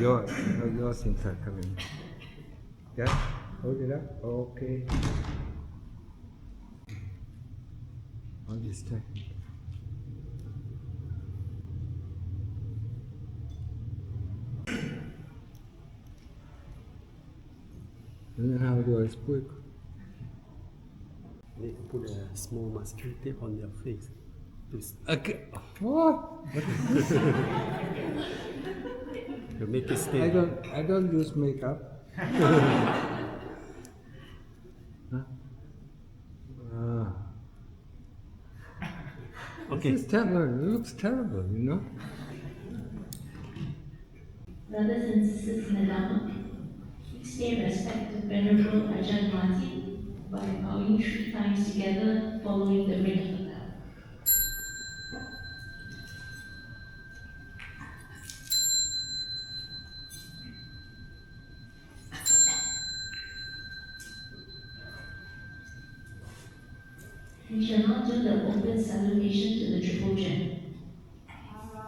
your things are coming. Yeah? Hold it up. Okay. All this time. And then how do I speak? They put a small masking tape on their face. Okay. What? To make it stay. I don't use makeup. Okay. This is terrible. It looks terrible, you know. Brothers and sisters in the Dhamma, please pay respect to Venerable Ajahn by bowing 3 times together following the ring of the bell. We shall now do the open salutation to the Triple Gem.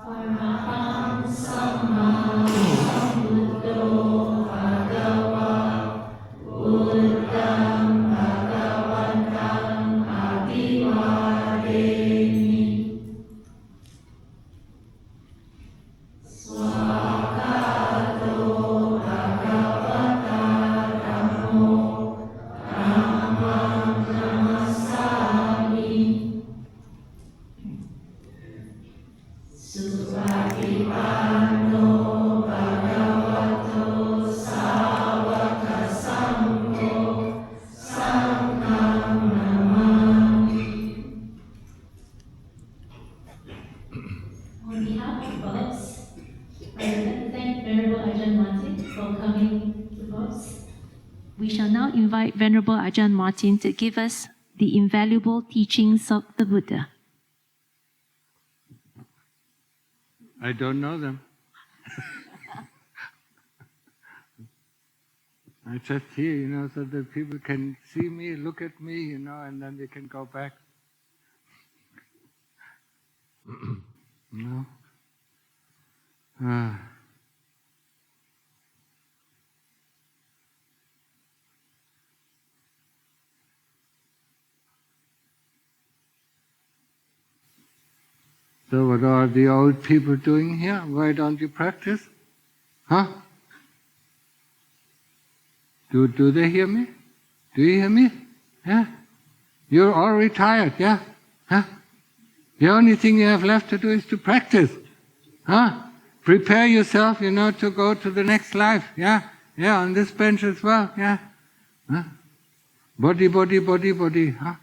Araham Samma Sambuddho Bhagava Buddham Bhagavantam Abhivademi Swakato Bhagavata Dhammo Dhammam Namasami Piyadhammo Bhagavato Sāvaka Sangho Sangham Namami. On behalf of BUBS, I would like to thank Venerable Ajahn for coming to BUBS. We shall now invite Venerable Ajahn to give us the invaluable teachings of the Buddha. I don't know them. I just here, you know, so that people can see me, look at me, you know, and then they can go back. No? So what are the old people doing here? Why don't you practice? Huh? Do they hear me? Do you hear me? Yeah? You're all retired, yeah? Huh? The only thing you have left to do is to practice. Huh? Prepare yourself, you know, to go to the next life, yeah? Yeah, on this bench as well, yeah? Huh? Body, body, body, body, huh?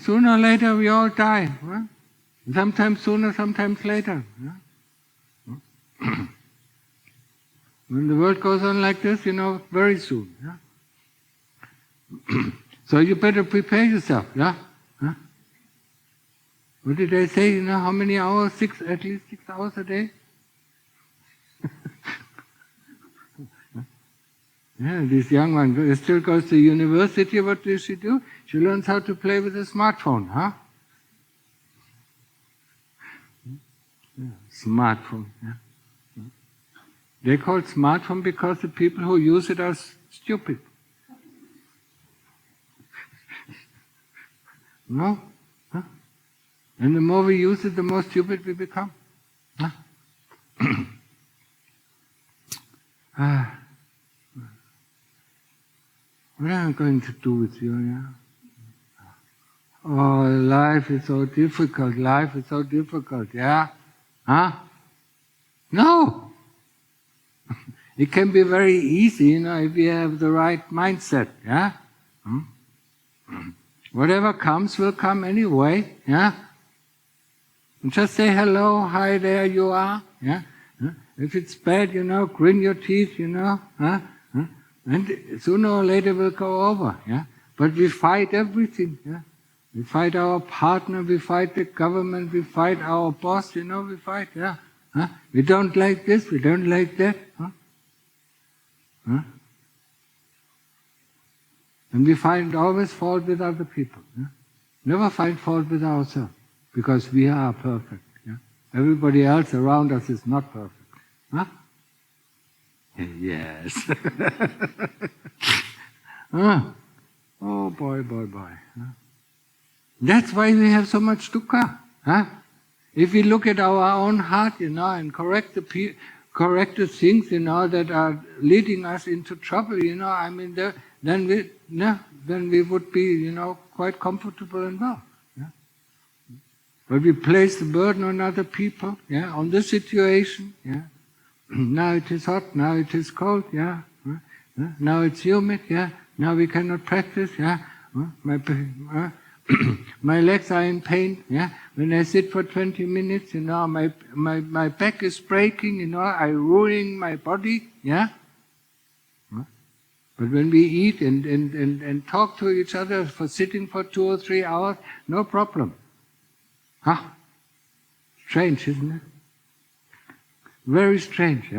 Sooner or later we all die. Huh? Sometimes sooner, sometimes later. Yeah? When the world goes on like this, you know, very soon. Yeah? So you better prepare yourself. Yeah? Huh? What did I say? You know, how many hours? At least 6 hours a day? Yeah, this young one still goes to university. What does she do? She learns how to play with a smartphone, huh? Yeah, smartphone, yeah. They call it smartphone because the people who use it are stupid. No? Huh? And the more we use it, the more stupid we become. Huh? What am I going to do with you? Yeah? Oh, life is so difficult. Life is so difficult. Yeah? Huh? No! It can be very easy, you know, if you have the right mindset. Yeah? Whatever comes will come anyway. Yeah? And just say hello, hi, there you are. Yeah? If it's bad, you know, grin your teeth, you know. Huh? And sooner or later will go over, yeah. But we fight everything, yeah. We fight our partner, we fight the government, we fight our boss, you know. We fight, yeah. Huh? We don't like this, we don't like that, huh? Huh? And we find always fault with other people, yeah? Never find fault with ourselves. because we are perfect. Yeah? Everybody else around us is not perfect. Huh? Yes. Oh boy, boy, boy. Huh? That's why we have so much dukkha. Huh? If we look at our own heart, and correct the things, that are leading us into trouble, then we would be, quite comfortable and well. Yeah? But we place the burden on other people, on the situation. Yeah? Now it is hot, now it is cold, now it's humid, now we cannot practice, my legs are in pain, when I sit for 20 minutes, my back is breaking, I ruin my body, But when we eat and talk to each other for sitting for 2 or 3 hours, no problem. Strange, isn't it? Very strange,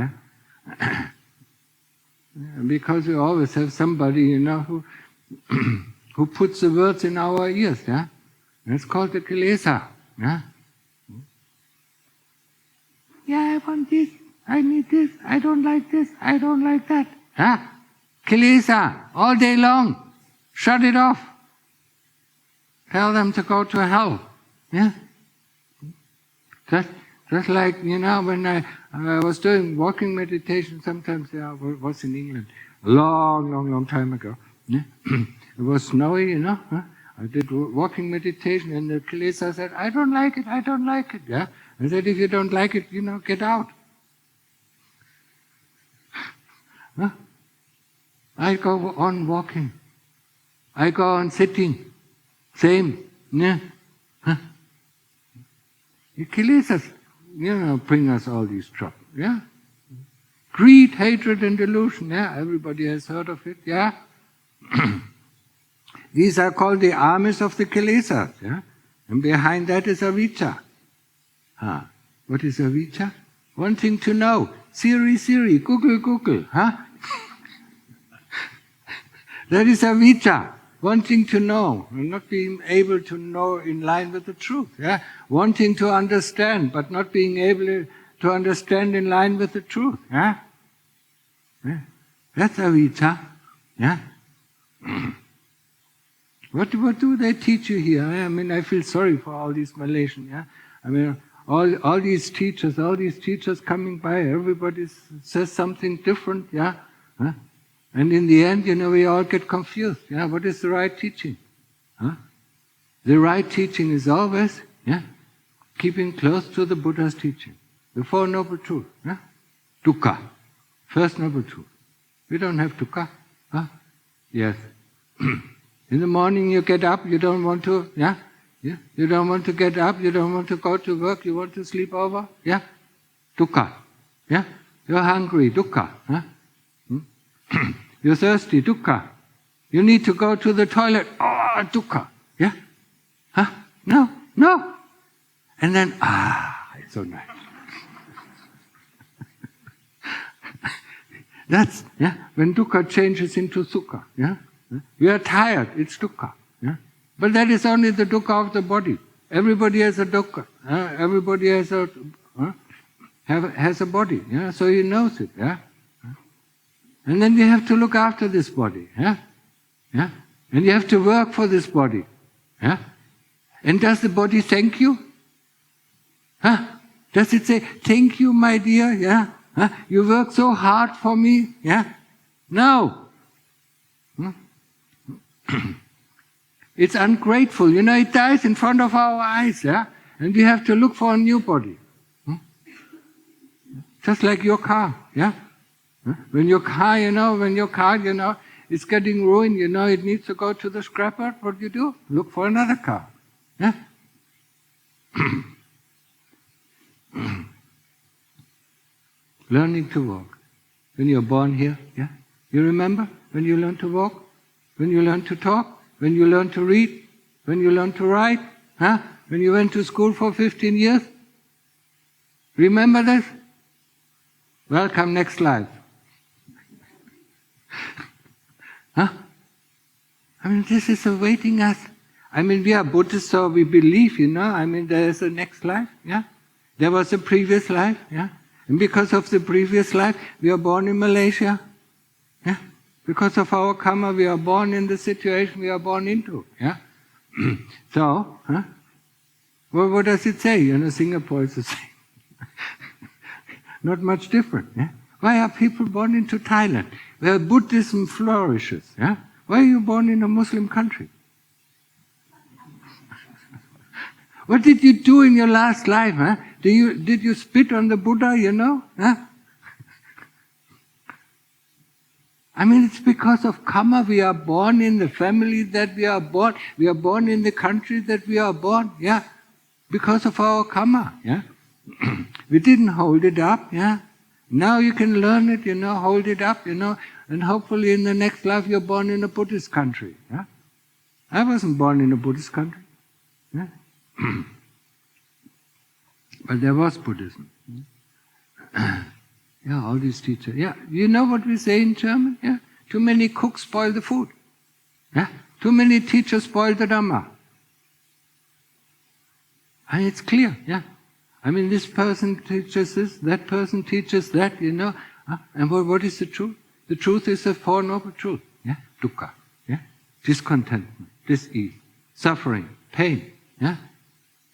Because we always have somebody, who who puts the words in our ears, It's called the Kilseas, I want this, I need this, I don't like this, I don't like that, Kilseas, all day long. Shut it off. Tell them to go to hell. Just like, when I was doing walking meditation, sometimes I was in England, long time ago. It was snowy, I did walking meditation, and the Kilseas said, I don't like it, I don't like it. I said, if you don't like it, get out. I go on walking. I go on sitting. Same. The Kilseas, bring us all these trouble. Greed, hatred, and delusion. Everybody has heard of it. These are called the armies of the Kilseas. And behind that is avijja. What is avijja? Wanting to know. Siri, Google. That is avijja. Wanting to know, and not being able to know in line with the truth. Wanting to understand, but not being able to understand in line with the truth. That's avijja. What do they teach you here? I feel sorry for all these Malaysians. All these teachers coming by, everybody says something different. And in the end, we all get confused. What is the right teaching? The right teaching is always keeping close to the Buddha's teaching. The Four Noble Truths. Dukkha. First Noble Truth. We don't have dukkha. Yes. In the morning you get up, you don't want to, You don't want to get up, you don't want to go to work, you want to sleep over, Dukkha. You're hungry, dukkha. You're thirsty, dukkha. You need to go to the toilet, dukkha. No. And then, it's so nice. That's, when dukkha changes into sukha, You are tired, it's dukkha. But that is only the dukkha of the body. Everybody has a dukkha. Everybody has a body. So he knows it. And then you have to look after this body. And you have to work for this body. And does the body thank you? Does it say, thank you, my dear? You work so hard for me? No. It's ungrateful. It dies in front of our eyes. And we have to look for a new body. Just like your car. When your car, is getting ruined, it needs to go to the scrapyard, what do? Look for another car. Learning to walk. When you're born here, You remember when you learn to walk? When you learn to talk? When you learn to read? When you learn to write? When you went to school for 15 years? Remember this? Welcome next life. This is awaiting us. I mean, we are Buddhists, so we believe, I mean, there is a next life, yeah? There was a previous life, yeah? And because of the previous life, we are born in Malaysia, yeah? Because of our karma, we are born in the situation we are born into, yeah? So, well, what does it say? Singapore is the same. Not much different, yeah? Why are people born into Thailand, where Buddhism flourishes, yeah? Why are you born in a Muslim country? What did you do in your last life? Huh? Did you spit on the Buddha, Huh? I mean, it's because of karma. We are born in the family that we are born. We are born in the country that we are born, yeah? Because of our karma, yeah? We didn't hold it up, yeah? Now you can learn it, hold it up, and hopefully in the next life you're born in a Buddhist country, yeah? I wasn't born in a Buddhist country, yeah? But there was Buddhism. Yeah, all these teachers. Yeah, you know what we say in German? Yeah, too many cooks spoil the food. Yeah, too many teachers spoil the Dhamma. And it's clear. Yeah, I mean, this person teaches this, that person teaches that. And what is the truth? The truth is the Four Noble Truths. Yeah, dukkha. Yeah, discontentment, dis-ease, suffering, pain. Yeah.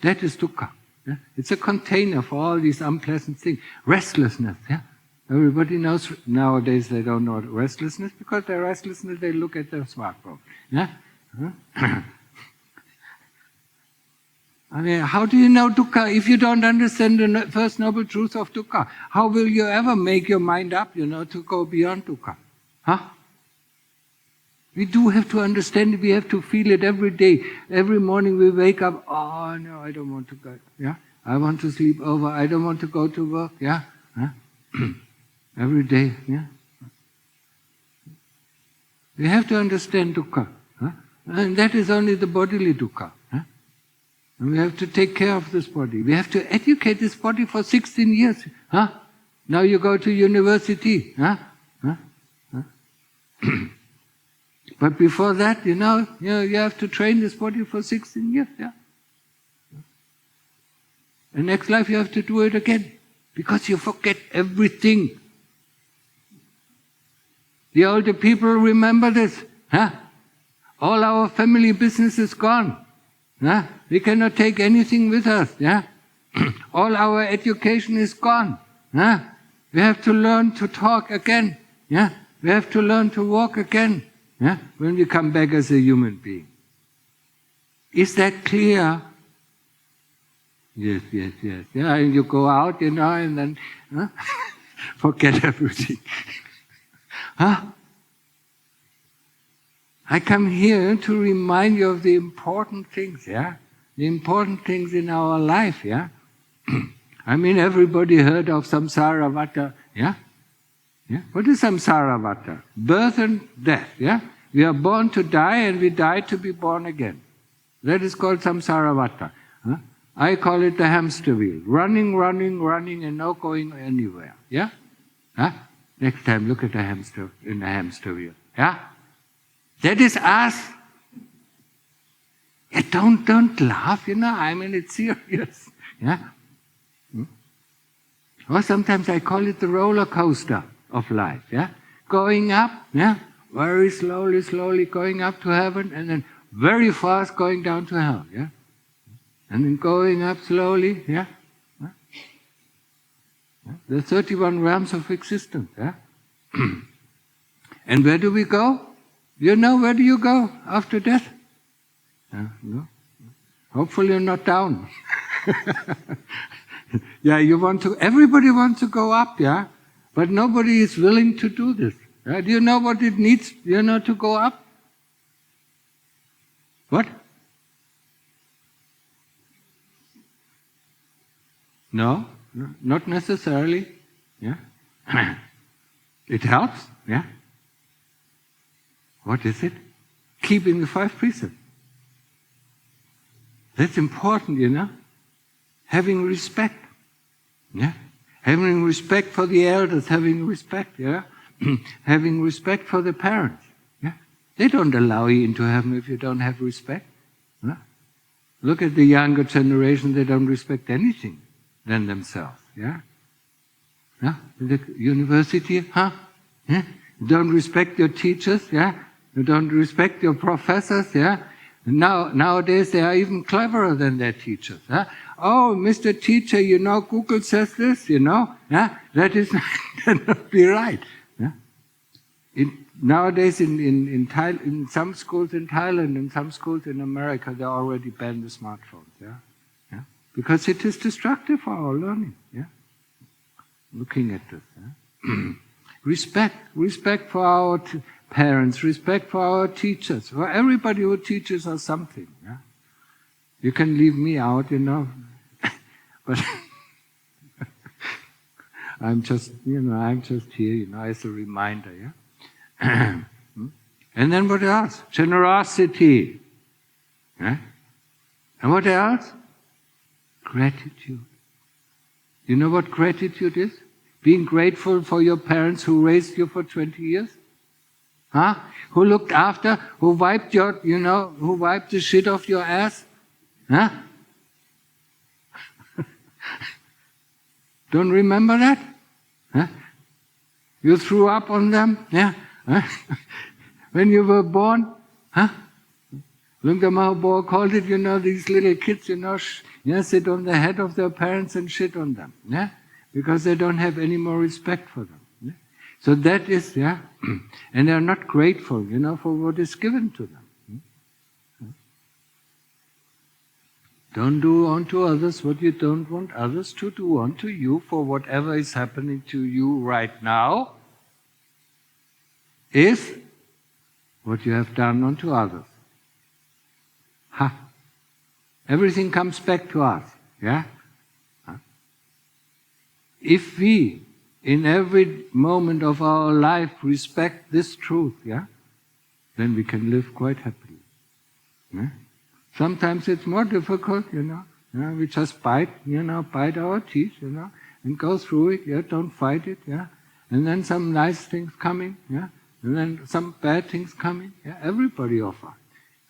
That is dukkha. Yeah? It's a container for all these unpleasant things. Restlessness. Yeah? Everybody knows nowadays they don't know restlessness because they're restlessness, they look at their smartphone. Yeah? I mean, how do you know dukkha if you don't understand the first noble truth of dukkha? How will you ever make your mind up, to go beyond dukkha? Huh? We do have to understand it, we have to feel it every day. Every morning we wake up, oh no, I don't want to go. Yeah? I want to sleep over, I don't want to go to work. Yeah? Huh? Every day. Yeah? We have to understand dukkha. Huh? And that is only the bodily dukkha. Huh? And we have to take care of this body. We have to educate this body for 16 years. Huh? Now you go to university. Huh? Huh? Huh? But before that, you have to train this body for 16 years, yeah. And next life you have to do it again, because you forget everything. The older people remember this, huh? All our family business is gone, huh? We cannot take anything with us, yeah. All our education is gone, huh? We have to learn to talk again, yeah. We have to learn to walk again. Yeah? When we come back as a human being. Is that clear? Yes. Yeah, and you go out, and then forget everything. Huh? I come here to remind you of the important things, yeah? The important things in our life, yeah? I mean, everybody heard of samsara vata, yeah? Yeah? What is samsara vata? Birth and death. Yeah? We are born to die and we die to be born again. That is called samsara vata. Huh? I call it the hamster wheel. Running and not going anywhere. Yeah? Huh? Next time look at the hamster in the hamster wheel. Yeah? That is us. Yeah, don't laugh, I mean it's serious. Yeah? Or sometimes I call it the roller coaster of life, yeah? Going up, yeah? Very slowly going up to heaven, and then very fast going down to hell, yeah? And then going up slowly, yeah? The 31 realms of existence, yeah? And where do we go? Where do you go after death? No? Hopefully you're not down. Yeah, everybody wants to go up, yeah? But nobody is willing to do this. Yeah? Do you know what it needs, to go up? What? No, not necessarily. Yeah? It helps, yeah? What is it? Keeping the 5 precepts. That's important, Having respect. Yeah? Having respect for the elders, having respect, yeah? Having respect for the parents. Yeah? They don't allow you into heaven if you don't have respect. Huh? Look at the younger generation, they don't respect anything than themselves. Yeah? Yeah? The university, huh? Yeah? You don't respect your teachers, yeah? You don't respect your professors, yeah? Nowadays they are even cleverer than their teachers. Huh? Oh, Mr. Teacher, you know, Google says this, you know? Yeah? That is cannot be right. Yeah? Nowadays in some schools in Thailand and some schools in America, they already banned the smartphones. Yeah? Yeah? Because it is destructive for our learning. Yeah? Looking at this. Yeah? Respect for our parents, respect for our teachers, for everybody who teaches us something. Yeah? You can leave me out, you know, but I'm just here, you know, as a reminder. Yeah. And then what else? Generosity. Yeah? And what else? Gratitude. You know what gratitude is? Being grateful for your parents who raised you for 20 years? Huh? Who looked after, who wiped who wiped the shit off your ass? Huh? Don't remember that? Huh? You threw up on them? Yeah? Huh? When you were born? Huh? Lumpur Mahabor called it, you know, these little kids, you know, sit on the head of their parents and shit on them. Yeah? Because they don't have any more respect for them. Yeah? So that is, yeah, and they're not grateful, you know, for what is given to them. Don't do unto others what you don't want others to do unto you, for whatever is happening to you right now is what you have done unto others. Ha! Everything comes back to us, yeah? If we, in every moment of our life, respect this truth, yeah, then we can live quite happily. Yeah? Sometimes it's more difficult, you know. We just bite our teeth, you know, and go through it, yeah, don't fight it, yeah. And then some nice things coming, yeah, and then some bad things coming, yeah, everybody of us.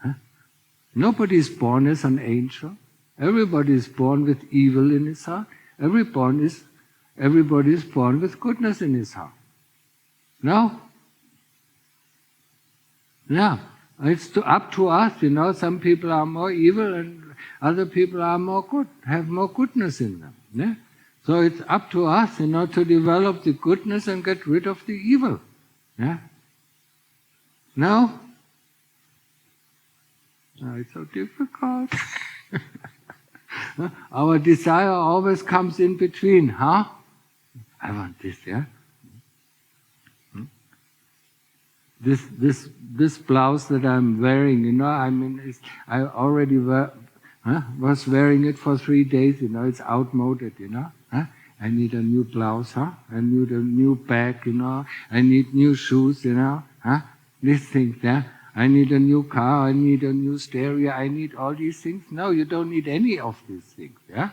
Huh? Nobody is born as an angel. Everybody is born with evil in his heart. Everybody is born with goodness in his heart. No? Yeah. It's up to us, you know. Some people are more evil and other people are more good, have more goodness in them. Yeah? So it's up to us, you know, to develop the goodness and get rid of the evil. Yeah? No? No, it's so difficult. Our desire always comes in between, huh? I want this, yeah? This blouse that I'm wearing, you know, I mean, I already was wearing it for 3 days, you know, it's outmoded, you know. Huh? I need a new blouse, huh? I need a new bag, you know. I need new shoes, you know. Huh? These things, yeah. I need a new car, I need a new stereo, I need all these things. No, you don't need any of these things, yeah.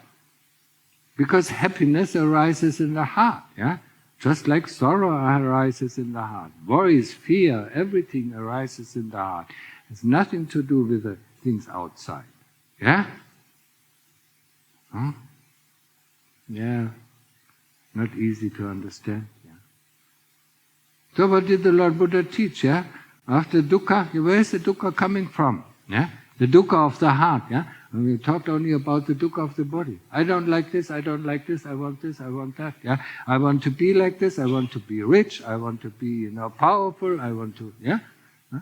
Because happiness arises in the heart, yeah. Just like sorrow arises in the heart, worries, fear, everything arises in the heart. It has nothing to do with the things outside. Yeah? Huh? Yeah. Not easy to understand. Yeah. So what did the Lord Buddha teach? Yeah? After dukkha, where is the dukkha coming from? Yeah? The dukkha of the heart. Yeah? And we talked only about the dukkha of the body. I don't like this, I don't like this, I want this, I want that. Yeah? I want to be like this, I want to be rich, I want to be, you know, powerful, I want to, yeah? Huh?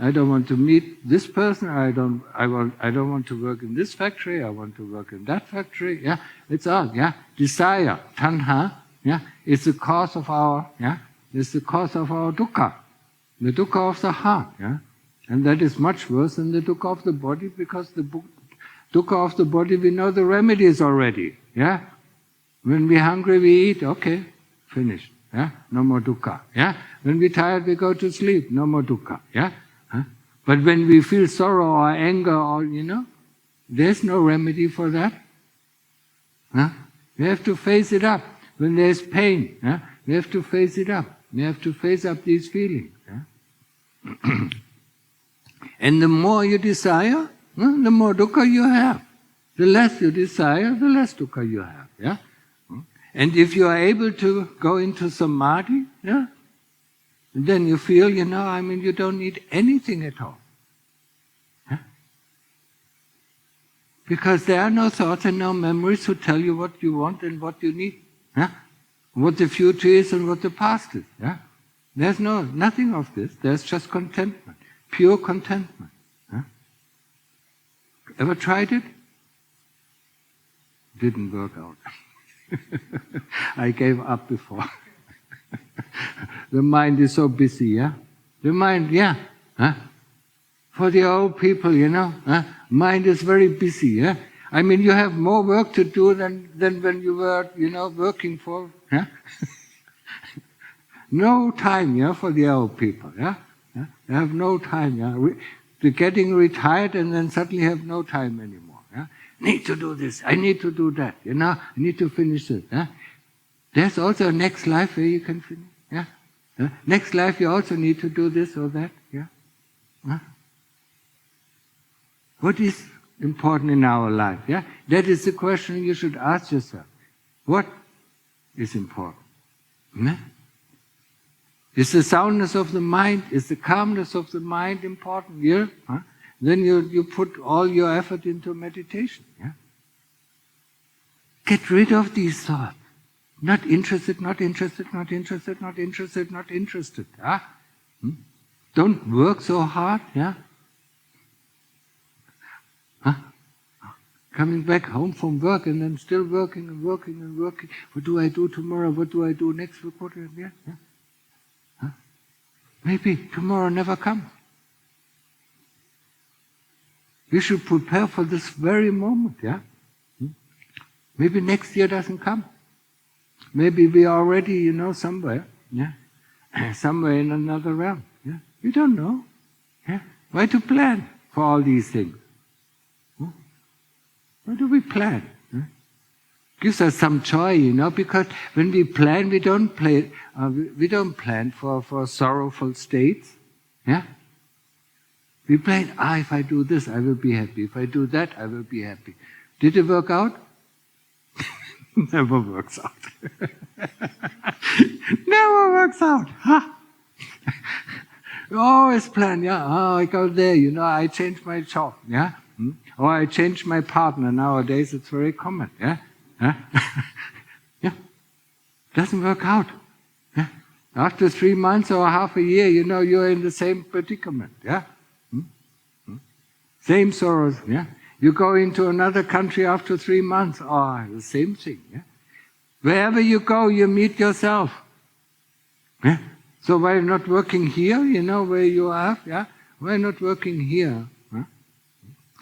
I don't want to meet this person, I don't want to work in this factory, I want to work in that factory, yeah? It's all, yeah? Desire, tanha, yeah? It's the cause of our, yeah? It's the cause of our dukkha. The dukkha of the heart, yeah? And that is much worse than the dukkha of the body, because the dukkha of the body, we know the remedies already. Yeah? When we're hungry, we eat. Okay, finished. Yeah? No more dukkha. Yeah? When we're tired, we go to sleep. No more dukkha. Yeah? Huh? But when we feel sorrow or anger, or, you know, there's no remedy for that. Huh? We have to face it up. When there's pain, yeah? We have to face it up. We have to face up these feelings. Yeah? And the more you desire, the more dukkha you have. The less you desire, the less dukkha you have. Yeah? And if you are able to go into samadhi, yeah, then you feel, you don't need anything at all. Yeah? Because there are no thoughts and no memories who tell you what you want and what you need. Yeah? What the future is and what the past is. Yeah? There's nothing of this. There's just contentment. Pure contentment. Yeah? Ever tried it? Didn't work out. I gave up before. The mind is so busy, yeah? The mind, yeah. Huh? For the old people, mind is very busy, yeah? You have more work to do than when you were, working for, yeah? No time, yeah, for the old people, yeah? They have no time, yeah? They're getting retired and then suddenly have no time anymore, yeah? Need to do this, I need to do that, I need to finish it, yeah? There's also a next life where you can finish, yeah? Next life you also need to do this or that, yeah? Huh? What is important in our life, yeah? That is the question you should ask yourself. What is important? Yeah? Is the soundness of the mind, is the calmness of the mind important? Yeah? Huh? Then you put all your effort into meditation, yeah? Get rid of these thoughts. Not interested, not interested, not interested, not interested, not interested. Huh? Don't work so hard. Yeah? Huh? Coming back home from work and then still working and working and working. What do I do tomorrow? What do I do next week? Yeah? Yeah? Huh? Maybe tomorrow never comes. We should prepare for this very moment. Yeah? Maybe next year doesn't come. Maybe we are already, somewhere, yeah, somewhere in another realm. Yeah, we don't know. Yeah, why to plan for all these things? Why do we plan? Yeah? Gives us some joy, because when we plan, we don't plan for sorrowful states. Yeah, we plan. If I do this, I will be happy. If I do that, I will be happy. Did it work out? Never works out. Never works out. Huh? You always plan, yeah. I go there, I change my job, yeah. Or I change my partner. Nowadays it's very common, yeah. Yeah. Doesn't work out. Yeah? After 3 months or half a year, you're in the same predicament, yeah. Same sorrows, yeah. You go into another country after 3 months, the same thing. Yeah? Wherever you go, you meet yourself. Yeah? So why not working here, where you are? Yeah? Why not working here? Huh?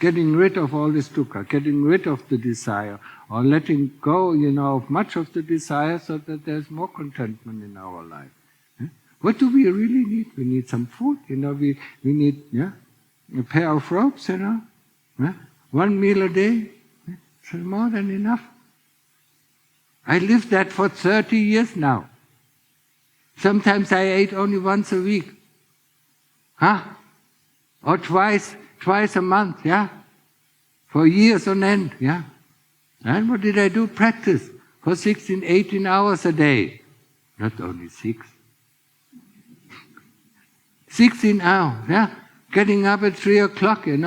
Getting rid of all this dukkha, getting rid of the desire, or letting go, of much of the desire so that there's more contentment in our life. Yeah? What do we really need? We need some food, we need a pair of robes, Yeah? 1 meal a day, it's more than enough. I lived that for 30 years now. Sometimes I ate only once a week. Or twice a month, yeah? For years on end, yeah? And what did I do? Practice for 16, 18 hours a day. Not only 6. 16 hours, yeah? Getting up at 3 o'clock, and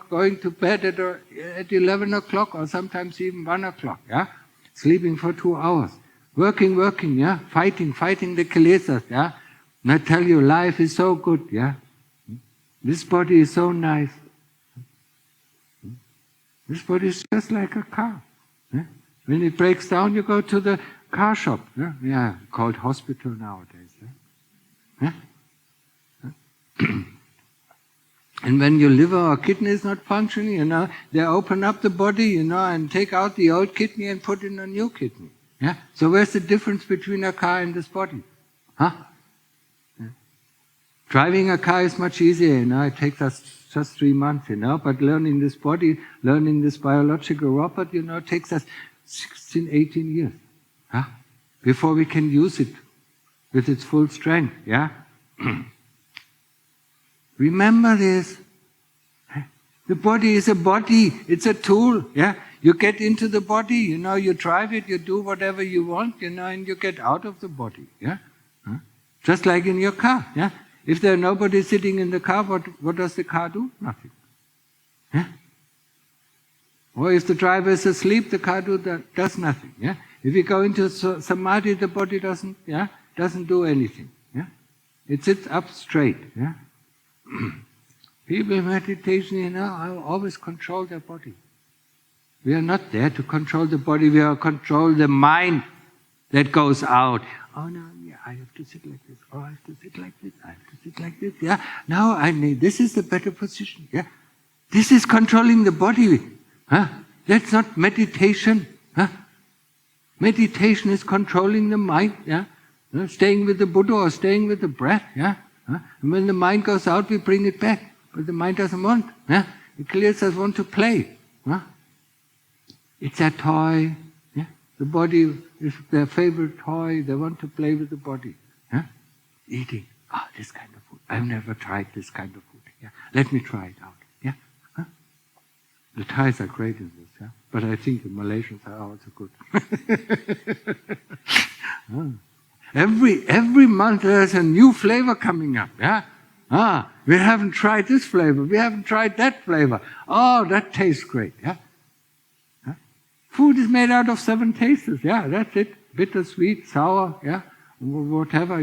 going to bed at 11 o'clock or sometimes even 1 o'clock, yeah? Sleeping for 2 hours. Working, yeah? Fighting the Kilseas, yeah? And I tell you, life is so good, yeah? This body is so nice. This body is just like a car. Yeah? When it breaks down, you go to the car shop, yeah? Yeah, called hospital nowadays, yeah? Yeah? And when your liver or kidney is not functioning, they open up the body, and take out the old kidney and put in a new kidney. Yeah? So where's the difference between a car and this body? Huh? Yeah. Driving a car is much easier, it takes us just 3 months, but learning this body, learning this biological robot, takes us 16, 18 years. Huh? Before we can use it with its full strength, yeah? Remember this. The body is a body, it's a tool, yeah? You get into the body, you drive it, you do whatever you want, and you get out of the body, yeah? Huh? Just like in your car, yeah? If there's nobody sitting in the car, what does the car do? Nothing. Yeah? Or if the driver is asleep, the car does nothing, yeah? If you go into samadhi, the body doesn't do anything, yeah? It sits up straight, yeah? People in meditation, always control their body. We are not there to control the body, we are control the mind that goes out. Oh no, yeah, I have to sit like this, or I have to sit like this, I have to sit like this, yeah. Now I need, this is the better position, yeah. This is controlling the body, huh? That's not meditation, huh? Meditation is controlling the mind, yeah. Staying with the Buddha or staying with the breath, yeah. And when the mind goes out, we bring it back. But the mind doesn't want. Yeah? The Kilseas want to play. Huh? It's a toy. Yeah? The body is their favorite toy. They want to play with the body. Yeah? Eating. Oh, this kind of food. I've never tried this kind of food. Yeah? Let me try it out. Yeah? Huh? The Thais are great in this. Yeah? But I think the Malaysians are also good. Every month there's a new flavor coming up. Yeah? We haven't tried this flavor, we haven't tried that flavor. Oh, that tastes great, yeah? Huh? Food is made out of 7 tastes, yeah, that's it. Bitter, sweet, sour, yeah, whatever,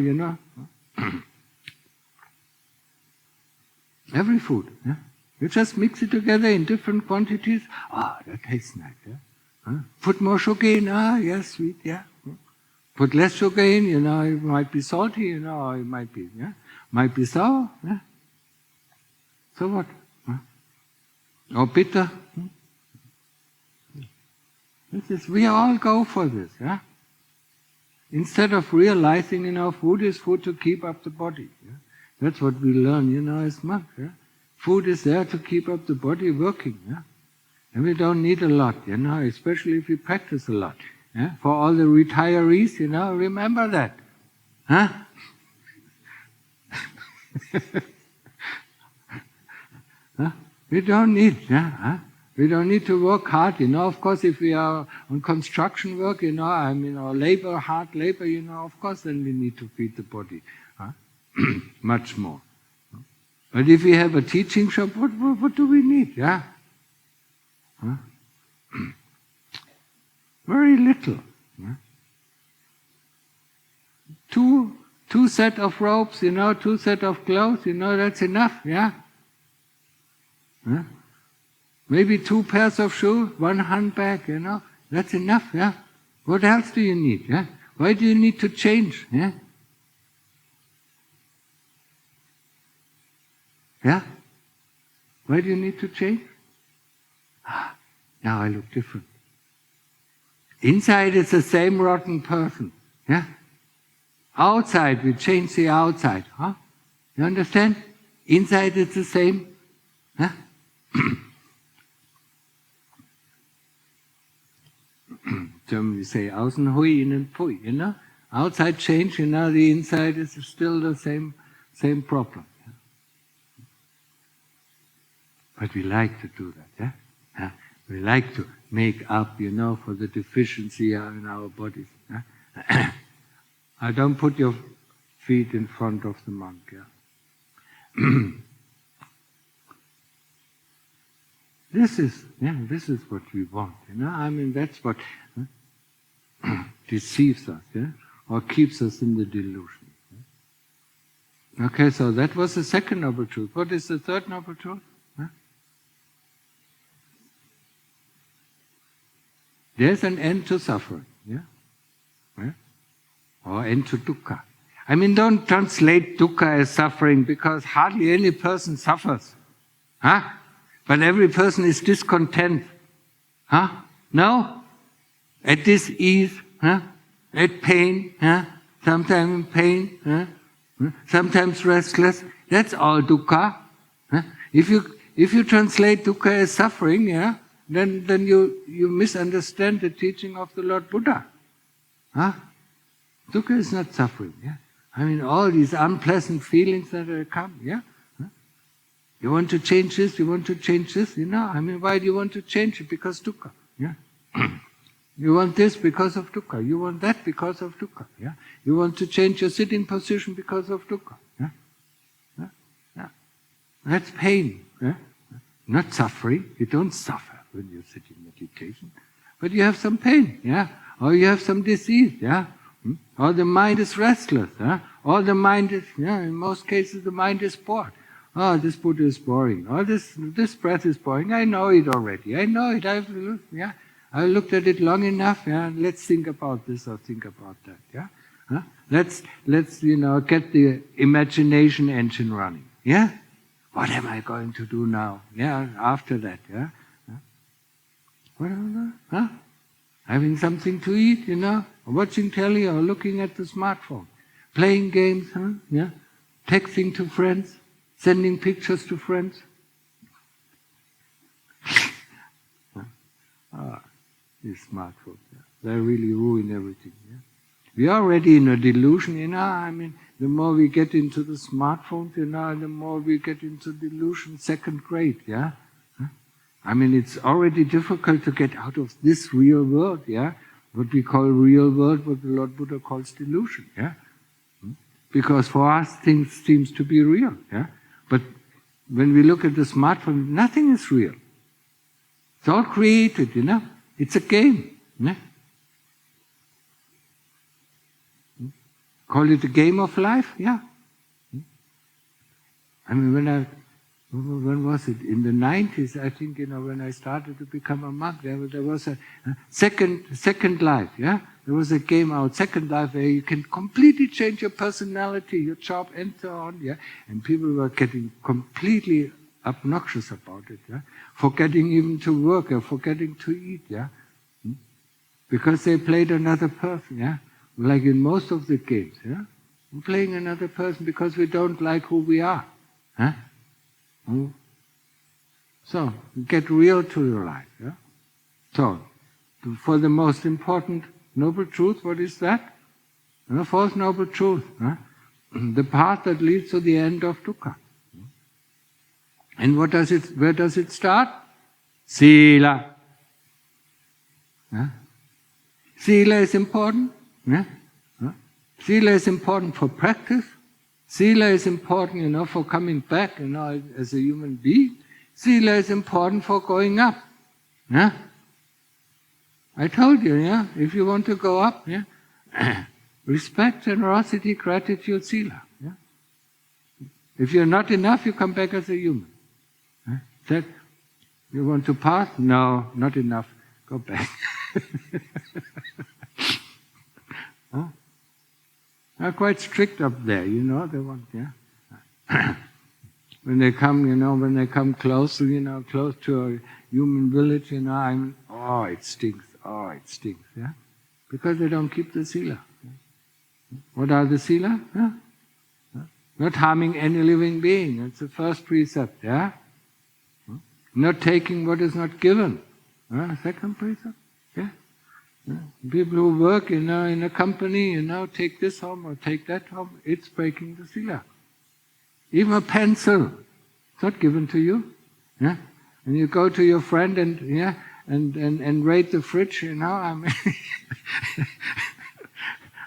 Every food, yeah? You just mix it together in different quantities. That tastes nice, yeah? Huh? Put more sugar in, yes, sweet, yeah. Put less sugar in, it might be salty, or it might be sour, yeah? So what? Huh? Or bitter? We all go for this, yeah? Instead of realizing, food is food to keep up the body. Yeah? That's what we learn, as monks. Yeah? Food is there to keep up the body working, yeah? And we don't need a lot, especially if we practice a lot. Yeah? For all the retirees, remember that. Huh? We don't need, we don't need to work hard, Of course, if we are on construction work, or labor, hard labor, of course, then we need to feed the body, much more. But if we have a teaching shop, what do we need? Yeah, very little. Yeah? Two set of robes, 2 set of clothes, that's enough, yeah? Huh? Maybe 2 pairs of shoes, 1 handbag, that's enough, yeah? What else do you need, yeah? Why do you need to change, yeah? Yeah? Why do you need to change? Now I look different. Inside it's the same rotten person, yeah? Outside, we change the outside, huh? You understand? Inside it's the same, huh? German we say, außen hui, innen pui, Outside change, the inside is still the same problem. Yeah? But we like to do that, yeah? We like to make up, for the deficiency in our bodies. Yeah? Don't put your feet in front of the monk, yeah? This is what we want, that's what deceives us, yeah? Or keeps us in the delusion. Yeah? Okay, so that was the second noble truth. What is the third noble truth? Huh? There's an end to suffering, yeah? Yeah? Or end to dukkha. Don't translate dukkha as suffering, because hardly any person suffers. Huh? But every person is discontent. Huh? No? At dis-ease, huh? At pain, huh? Sometimes in pain, huh? Sometimes restless. That's all dukkha. Huh? If you translate dukkha as suffering, yeah, then you misunderstand the teaching of the Lord Buddha. Huh? Dukkha is not suffering, yeah? All these unpleasant feelings that come, yeah? Huh? You want to change this, you want to change this, why do you want to change it? Because dukkha, yeah. You want this because of dukkha. You want that because of dukkha, yeah. You want to change your sitting position because of dukkha, yeah. Yeah. Yeah. That's pain, yeah. Not suffering. You don't suffer when you sit in meditation, but you have some pain, yeah. Or you have some disease, yeah. Or the mind is restless, yeah. Or the mind is, in most cases the mind is bored. Oh, this Buddha is boring. Oh, this breath is boring. I know it already. I know it. I've looked at it long enough. Yeah, let's think about this or think about that. Yeah, huh? Let's get the imagination engine running. Yeah, what am I going to do now? Yeah, after that. Yeah, whatever. Huh? Having something to eat. Or watching telly or looking at the smartphone, playing games. Huh? Yeah, texting to friends. Sending pictures to friends. These smartphones, they really ruin everything. Yeah? We are already in a delusion, the more we get into the smartphones, the more we get into delusion, second grade, yeah? It's already difficult to get out of this real world, yeah? What we call real world, what the Lord Buddha calls delusion, yeah? Because for us things seems to be real, yeah? But when we look at the smartphone, nothing is real. It's all created, It's a game. Call it a game of life, yeah. When was it? In the 90s, I think, when I started to become a monk, there was a second life, yeah? There was a game out, Second Life, where you can completely change your personality, your job, and so on, yeah? And people were getting completely obnoxious about it, yeah? Forgetting even to work or forgetting to eat, yeah? Because they played another person, yeah? Like in most of the games, yeah? We're playing another person because we don't like who we are, huh? So, get real to your life, yeah? So, for the most important Noble Truth, what is that? The fourth Noble Truth, huh? The path that leads to the end of dukkha. And where does it start? Sila. Huh? Sila is important. Yeah? Huh? Sila is important for practice. Sila is important, for coming back, as a human being. Sila is important for going up. Yeah? I told you, yeah, if you want to go up, yeah, respect, generosity, gratitude, sila. Yeah? If you're not enough, you come back as a human. Yeah? That you want to pass? No, not enough. Go back. Huh? They're quite strict up there, they want, yeah. When they come close, close to a human village, it stinks. Oh, it stinks, yeah? Because they don't keep the sila. Yeah? What are the sila? Yeah? Not harming any living being. That's the first precept, yeah? Not taking what is not given. Second precept, yeah? People who work, in a company, take this home or take that home, it's breaking the sila. Even a pencil, it's not given to you, yeah? And you go to your friend and raid the fridge,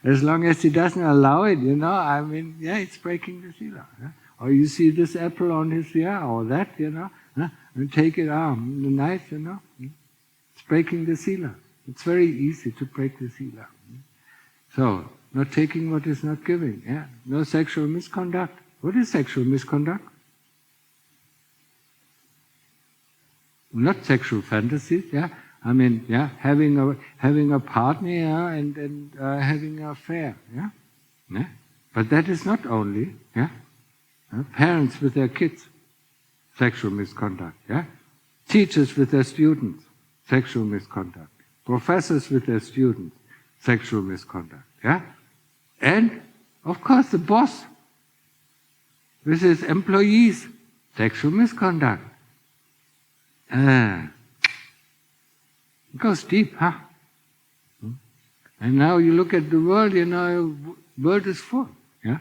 as long as he doesn't allow it, it's breaking the sila. Yeah? Or you see this apple on his, or that, and take it, the knife, it's breaking the sila. It's very easy to break the sila. So, not taking what is not giving, yeah? No sexual misconduct. What is sexual misconduct? Not sexual fantasies, yeah? Having a partner, yeah, and having an affair, yeah? Yeah? But that is not only, yeah? Parents with their kids, sexual misconduct, yeah? Teachers with their students, sexual misconduct. Professors with their students, sexual misconduct, yeah? And, of course, the boss with his employees, sexual misconduct. It goes deep, huh? And now you look at the world, world is full, yeah?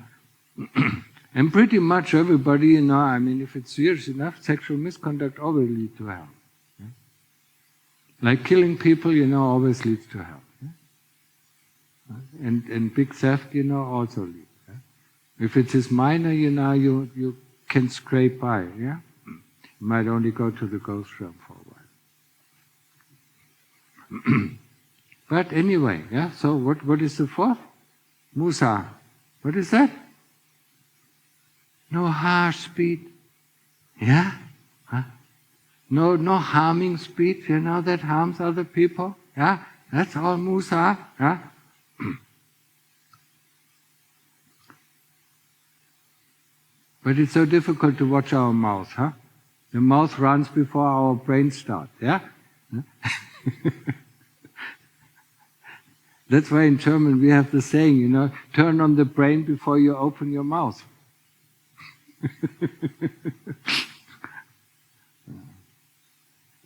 And pretty much everybody, you know, I mean, if it's serious enough, sexual misconduct always leads to hell. Yeah? Like killing people, you know, always leads to hell. Yeah? And big theft, you know, also leads. Yeah? If it is minor, you know, you can scrape by. Yeah, you might only go to the ghost realm for a while. But anyway, yeah. So what is the fourth? Musa. What is that? No harsh speech. Yeah? Huh? No harming speech, you know, that harms other people. Yeah? That's all Musa. Yeah? But it's so difficult to watch our mouth, huh? The mouth runs before our brain starts, yeah? That's why in German we have the saying, you know, turn on the brain before you open your mouth.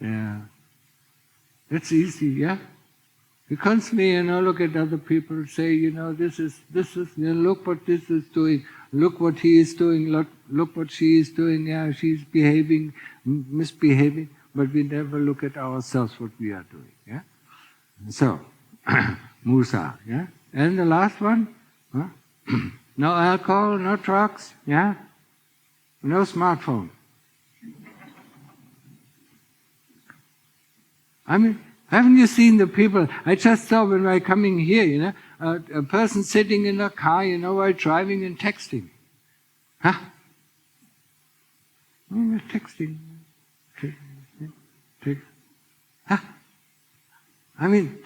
Yeah. It's easy, yeah? You constantly, you know, look at other people, say, you know, this is, you know, look what this is doing, look what he is doing, look what she is doing, yeah, she's behaving, misbehaving, but we never look at ourselves, what we are doing, yeah? So, Musa, yeah? And the last one, huh? No alcohol, no drugs, yeah? No smartphone. I mean, haven't you seen the people? I just saw when I was coming here, you know, a person sitting in a car, you know, while driving and texting. Huh? Texting. Huh? I mean,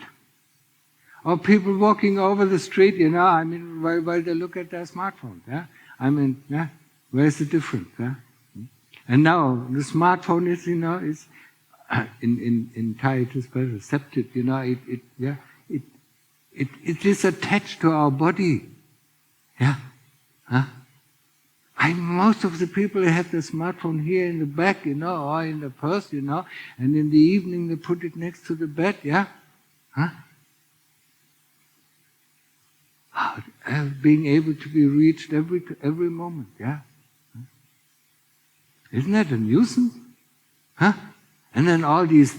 or people walking over the street, you know, I mean, while they look at their smartphone, yeah? I mean, yeah? Where's the difference, yeah? And now, the smartphone is, you know, is in Thai it is very receptive, you know, it is attached to our body. Yeah? Huh? Most of the people have the smartphone here in the back, you know, or in the purse, you know, and in the evening they put it next to the bed, yeah? Huh? Being able to be reached every moment, yeah? Isn't that a nuisance? Huh? And then all these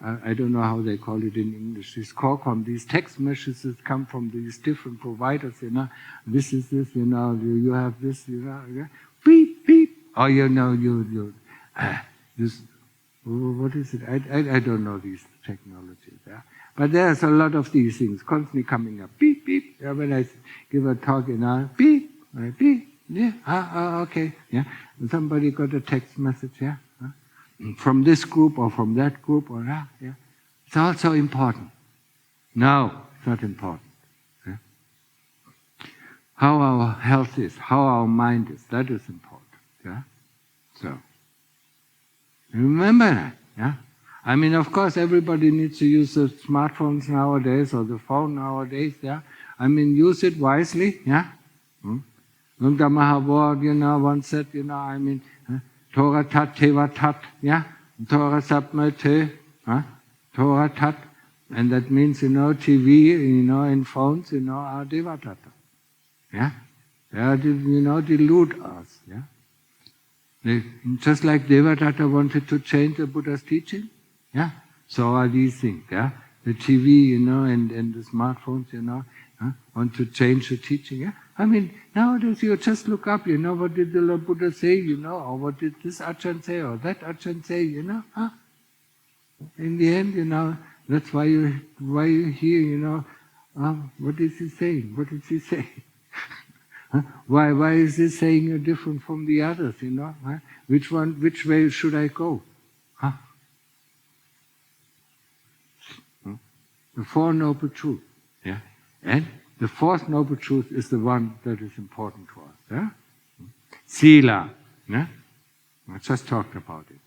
I don't know how they call it in English, these Qualcomm, these text messages that come from these different providers, you know, this is this, you know, you have this, you know, yeah? Beep, beep. Or you know, this, what is it? I don't know these technologies, yeah? But there's a lot of these things constantly coming up. Beep, beep. Yeah, when I give a talk, you know, beep, beep. Yeah, okay. Yeah. And somebody got a text message, yeah? From this group or from that group or that, yeah? It's also important. No, it's not important. Yeah? How our health is, how our mind is, that is important. Yeah? So, remember that, yeah? I mean, of course, everybody needs to use the smartphones nowadays or the phone nowadays, yeah? I mean, use it wisely, yeah? Gunda Mahavod, you know, once said, you know, I mean, Torah tat, Teva tat, yeah? Torah sapmate, Torah tat. And that means, you know, TV, you know, and phones, you know, are Devatata. Yeah? They are, you know, delude us, yeah? Just like Devatata wanted to change the Buddha's teaching, yeah? So are these things, yeah? The TV, you know, and the smartphones, you know, want to change the teaching, yeah? I mean, nowadays you just look up, you know, what did the Lord Buddha say, you know, or what did this Ajahn say, or that Ajahn say, you know, huh? In the end, you know, that's why you hear, you know, what is he saying? What did he say? Why is this saying different from the others, you know? Huh? Which way should I go? Huh? The Four Noble Truths, yeah? And the fourth noble truth is the one that is important to us. Yeah? Sila. Yeah? I just talked about it.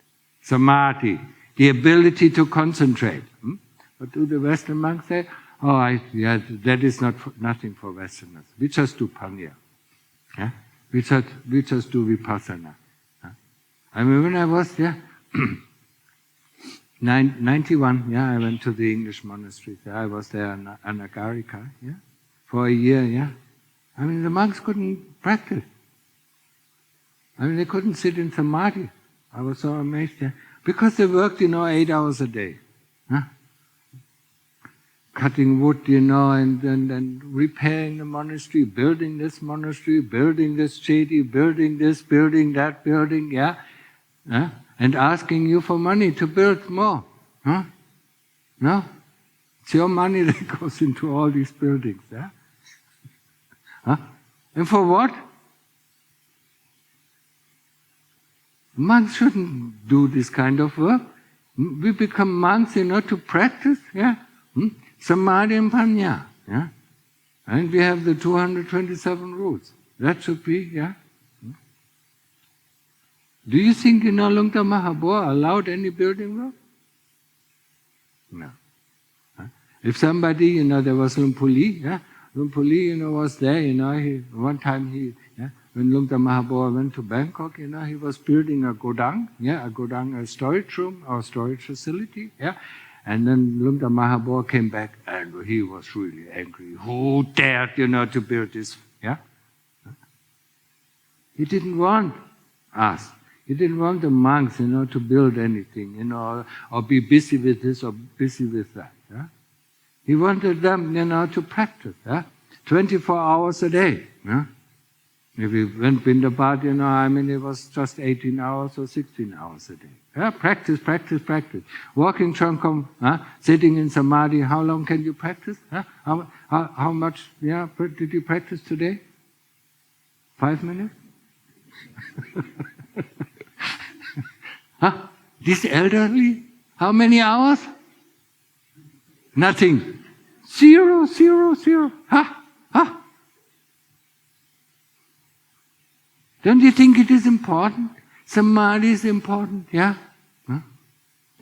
Samadhi, the ability to concentrate. What do the Western monks say? Oh, that is nothing for Westerners. We just do panya. Yeah? We just do vipassana. Yeah? I mean, when I was 91, yeah, I went to the English monastery. Yeah, I was there in Anagarika, yeah, for a year, yeah. I mean, the monks couldn't practice. I mean, they couldn't sit in samadhi. I was so amazed. Yeah? Because they worked, 8 hours a day. Huh? Cutting wood, and repairing the monastery, building this monastery, building this chedi, building this, building that, building, yeah? Huh? And asking you for money to build more. Huh? No? It's your money that goes into all these buildings. Yeah? Huh? And for what? Monks shouldn't do this kind of work. We become monks, to practice, yeah? Samadhi and Panya, yeah? And we have the 227 rules. That should be, yeah? Do you think, Luang Tar Mahabua allowed any building work? No. If somebody, there was Lumpur, yeah? Lumpur, was there, one time when Luang Tar Mahabua went to Bangkok, he was building a godang, a storage room or storage facility, yeah? And then Luang Tar Mahabua came back and he was really angry. Who dared, to build this, yeah? He didn't want us. He didn't want the monks, to build anything, or be busy with this or busy with that, yeah? He wanted them, to practice, yeah? 24 hours a day, yeah? If we went Bindabat, it was just 18 hours or 16 hours a day. Yeah? Practice, practice, practice. Walking Changkong, sitting in Samadhi, how long can you practice? How much did you practice today? 5 minutes? This elderly, how many hours? Nothing. 0, 0, 0. Don't you think it is important? Samadhi is important, yeah?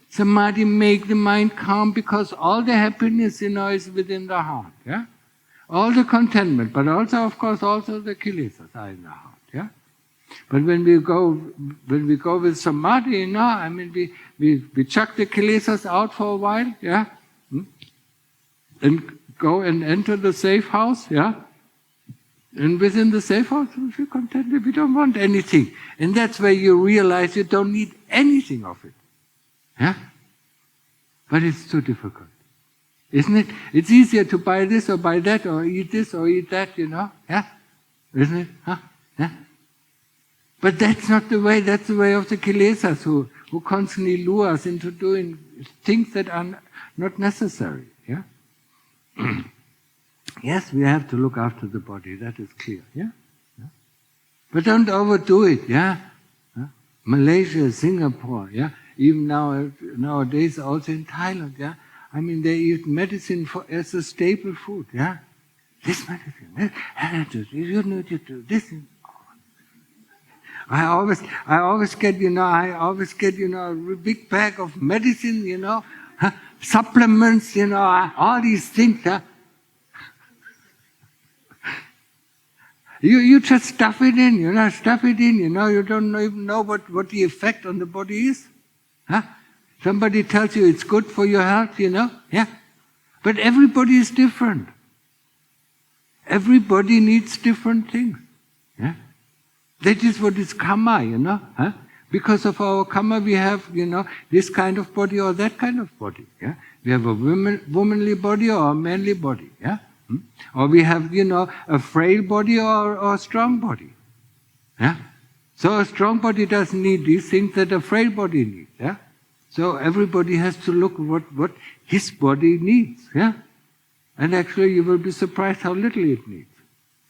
Samadhi make the mind calm because all the happiness, is within the heart, yeah? All the contentment, but also, of course, also the kilesas are in the heart, yeah? But when we go with Samadhi, we chuck the kilesas out for a while, yeah? And go and enter the safe house, yeah? And within the safe house, we feel contented. We don't want anything. And that's where you realize you don't need anything of it. Yeah? But it's too difficult. Isn't it? It's easier to buy this or buy that or eat this or eat that, Yeah? Isn't it? Huh? Yeah? But that's not the way. That's the way of the kilesas who constantly lure us into doing things that are not necessary. Yeah? Yes, we have to look after the body, that is clear, yeah? But don't overdo it, yeah? Malaysia, Singapore, yeah? Even nowadays also in Thailand, yeah? They eat medicine as a staple food, yeah? This medicine, you need to do this. I always get a big bag of medicine, supplements, all these things, yeah? You just stuff it in, you don't even know what the effect on the body is. Somebody tells you it's good for your health, yeah? But everybody is different. Everybody needs different things, yeah? That is what is karma, Because of our karma we have, this kind of body or that kind of body, yeah? We have a womanly body or a manly body, yeah? Or we have, a frail body or a strong body. Yeah? So a strong body doesn't need these things that a frail body needs. Yeah? So everybody has to look what his body needs. Yeah? And actually you will be surprised how little it needs.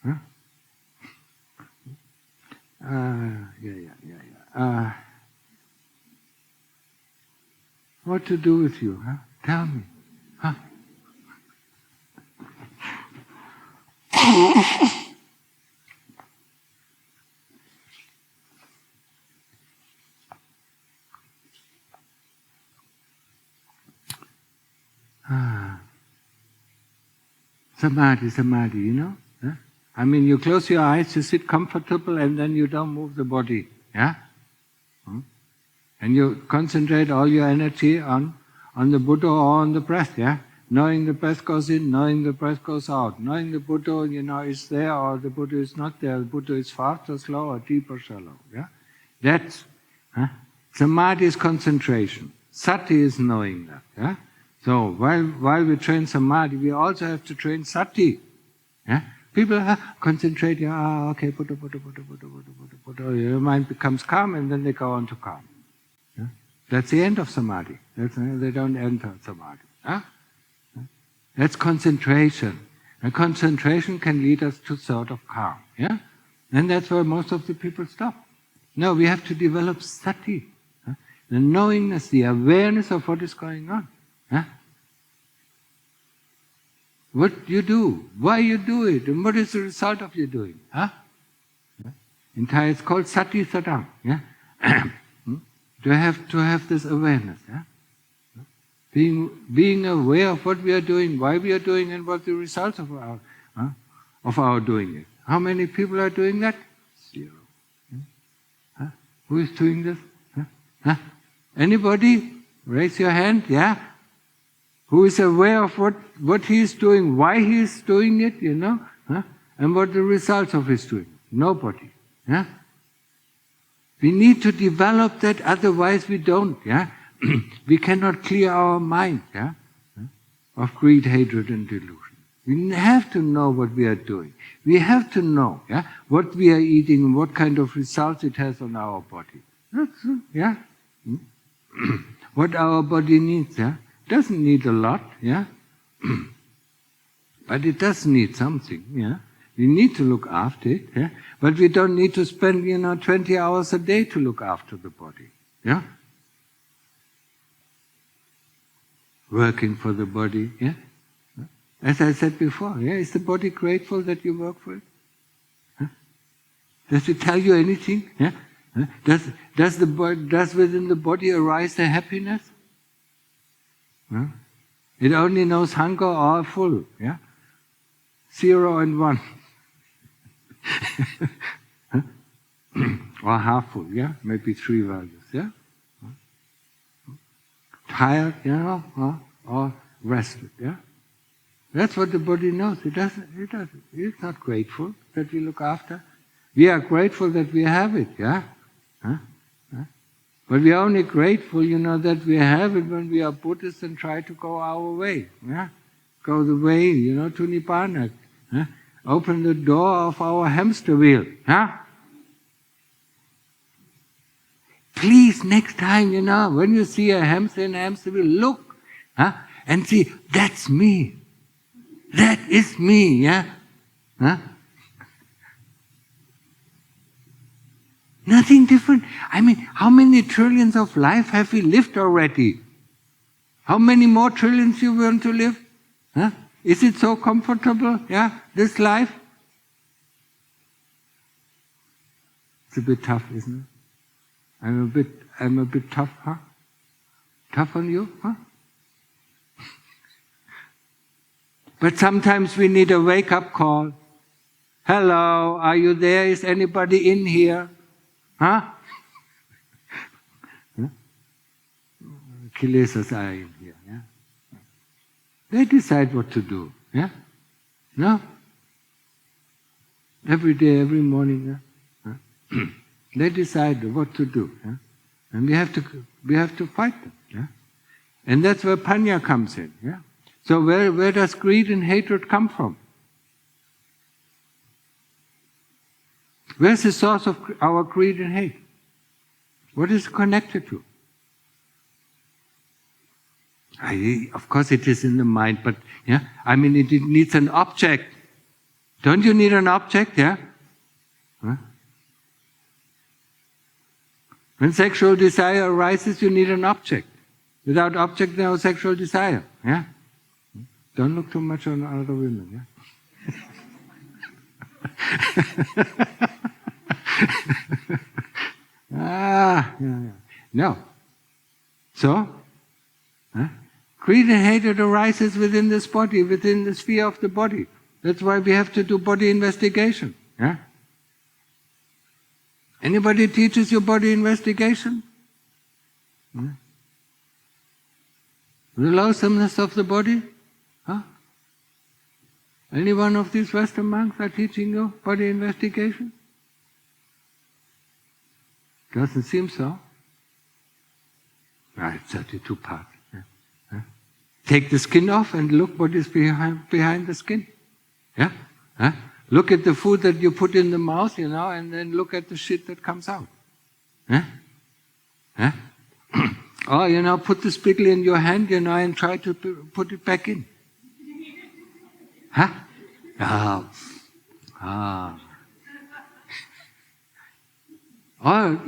Yeah? What to do with you? Huh? Tell me. Huh? Samadhi, you close your eyes, you sit comfortable, and then you don't move the body. Yeah? And you concentrate all your energy on the Buddha or on the breath. Yeah? Knowing the breath goes in, knowing the breath goes out, knowing the Buddha, is there or the Buddha is not there, the Buddha is fast or slow or deep or shallow. Yeah? That's samadhi is concentration. Sati is knowing that. Yeah? So while we train samadhi, we also have to train sati. Yeah? People concentrate, okay, Buddha, Buddha, Buddha, Buddha, Buddha, Buddha, Buddha. Your mind becomes calm and then they go on to calm. Yeah? That's the end of samadhi. They don't enter samadhi. Yeah? That's concentration. And concentration can lead us to sort of calm. Yeah? And that's where most of the people stop. No, we have to develop sati. The knowingness, the awareness of what is going on. What you do, why you do it, and what is the result of your doing. In Thai it's called sati sadam. Yeah? to have this awareness. Yeah? Being aware of what we are doing, why we are doing, and what the results of our doing it. How many people are doing that? 0. Who is doing this? Anybody? Raise your hand. Yeah. Who is aware of what he is doing, why he is doing it, and what the results of his doing it? Nobody. Yeah. We need to develop that, otherwise we don't. Yeah. We cannot clear our mind of greed, hatred and delusion. We have to know what we are doing. We have to know what we are eating and what kind of results it has on our body. That's, what our body needs. Doesn't need a lot, but it does need something. We need to look after it, but we don't need to spend 20 hours a day to look after the body. Working for the body. As I said before, is the body grateful that you work for it? Does it tell you anything? Does within the body arise the happiness? It only knows hunger or full. 0 and 1. Or half full. Maybe 3 values. Tired, or rested. That's what the body knows. It doesn't. It's not grateful that we look after. We are grateful that we have it. But we are only grateful, that we have it when we are Buddhists and try to go our way. Go the way, to Nibbana. Open the door of our hamster wheel. Please, next time, when you see a hamster in a hamster wheel, look and see, that's me. That is me. Nothing different. I mean, how many trillions of life have we lived already? How many more trillions you want to live? Is it so comfortable, this life? It's a bit tough, isn't it? I'm a bit tough, Tough on you, But sometimes we need a wake-up call. Hello, are you there? Is anybody in here? Kilseas are in here. They decide what to do. No? Every day, every morning. They decide what to do. And we have to fight them. And that's where panya comes in. So where does greed and hatred come from? Where's the source of our greed and hate? What is it connected to? Of course it is in the mind, but it needs an object. Don't you need an object? When sexual desire arises, you need an object. Without object, no sexual desire. Don't look too much on other women. No. So, greed and hatred arises within this body, within the sphere of the body. That's why we have to do body investigation. Anybody teaches you body investigation? The loathsomeness of the body? Any one of these Western monks are teaching you body investigation? Doesn't seem so. Right, 32 parts. Yeah. Take the skin off and look what is behind the skin. Yeah? Look at the food that you put in the mouth, and then look at the shit that comes out. Or, put the spittle in your hand, and try to put it back in. Huh? Or,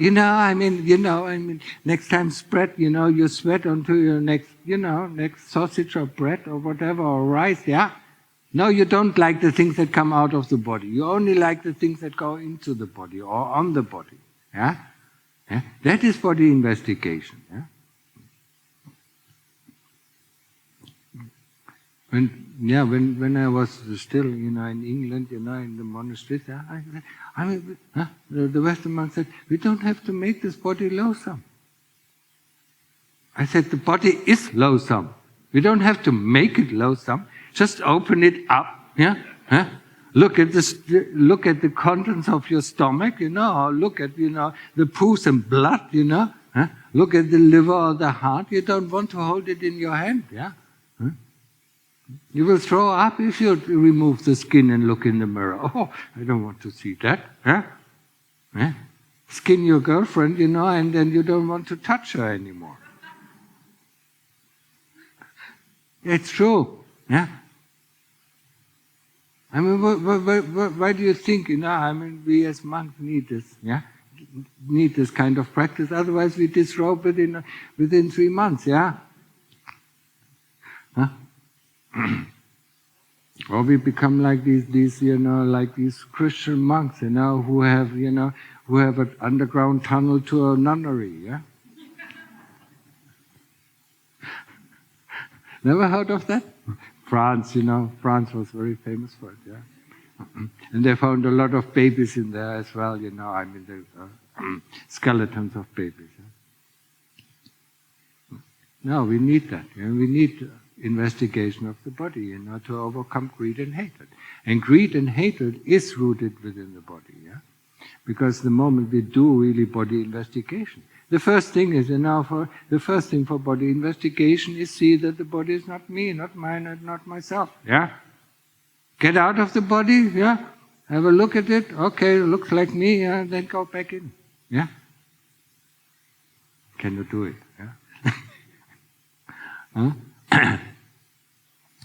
next time spread, your sweat onto your next sausage or bread or whatever, or rice, yeah? No, you don't like the things that come out of the body. You only like the things that go into the body or on the body, yeah? That is body investigation, yeah? When I was still, in England, in the monasteries, the Western monks said, we don't have to make this body loathsome. I said, the body is loathsome. We don't have to make it loathsome. Just open it up, yeah? Look at the contents of your stomach, or look at, the poos and blood, Look at the liver or the heart. You don't want to hold it in your hand, yeah? You will throw up if you remove the skin and look in the mirror. Oh, I don't want to see that. Skin your girlfriend, and then you don't want to touch her anymore. It's true. Yeah. Why do you think, we as monks need this, yeah? Need this kind of practice, otherwise we disrobe it within 3 months, yeah? Or we become like these like these Christian monks, who have an underground tunnel to a nunnery, yeah? Never heard of that? France, France was very famous for it, yeah? And they found a lot of babies in there as well, the skeletons of babies. Yeah? No, we need that. We need investigation of the body, to overcome greed and hatred. And greed and hatred is rooted within the body, yeah? Because the moment we do really body investigation, the first thing is, the first thing for body investigation is see that the body is not me, not mine, and not myself, yeah? Get out of the body, yeah? Have a look at it, okay, it looks like me, yeah? Then go back in, yeah? Can you do it, yeah? Huh?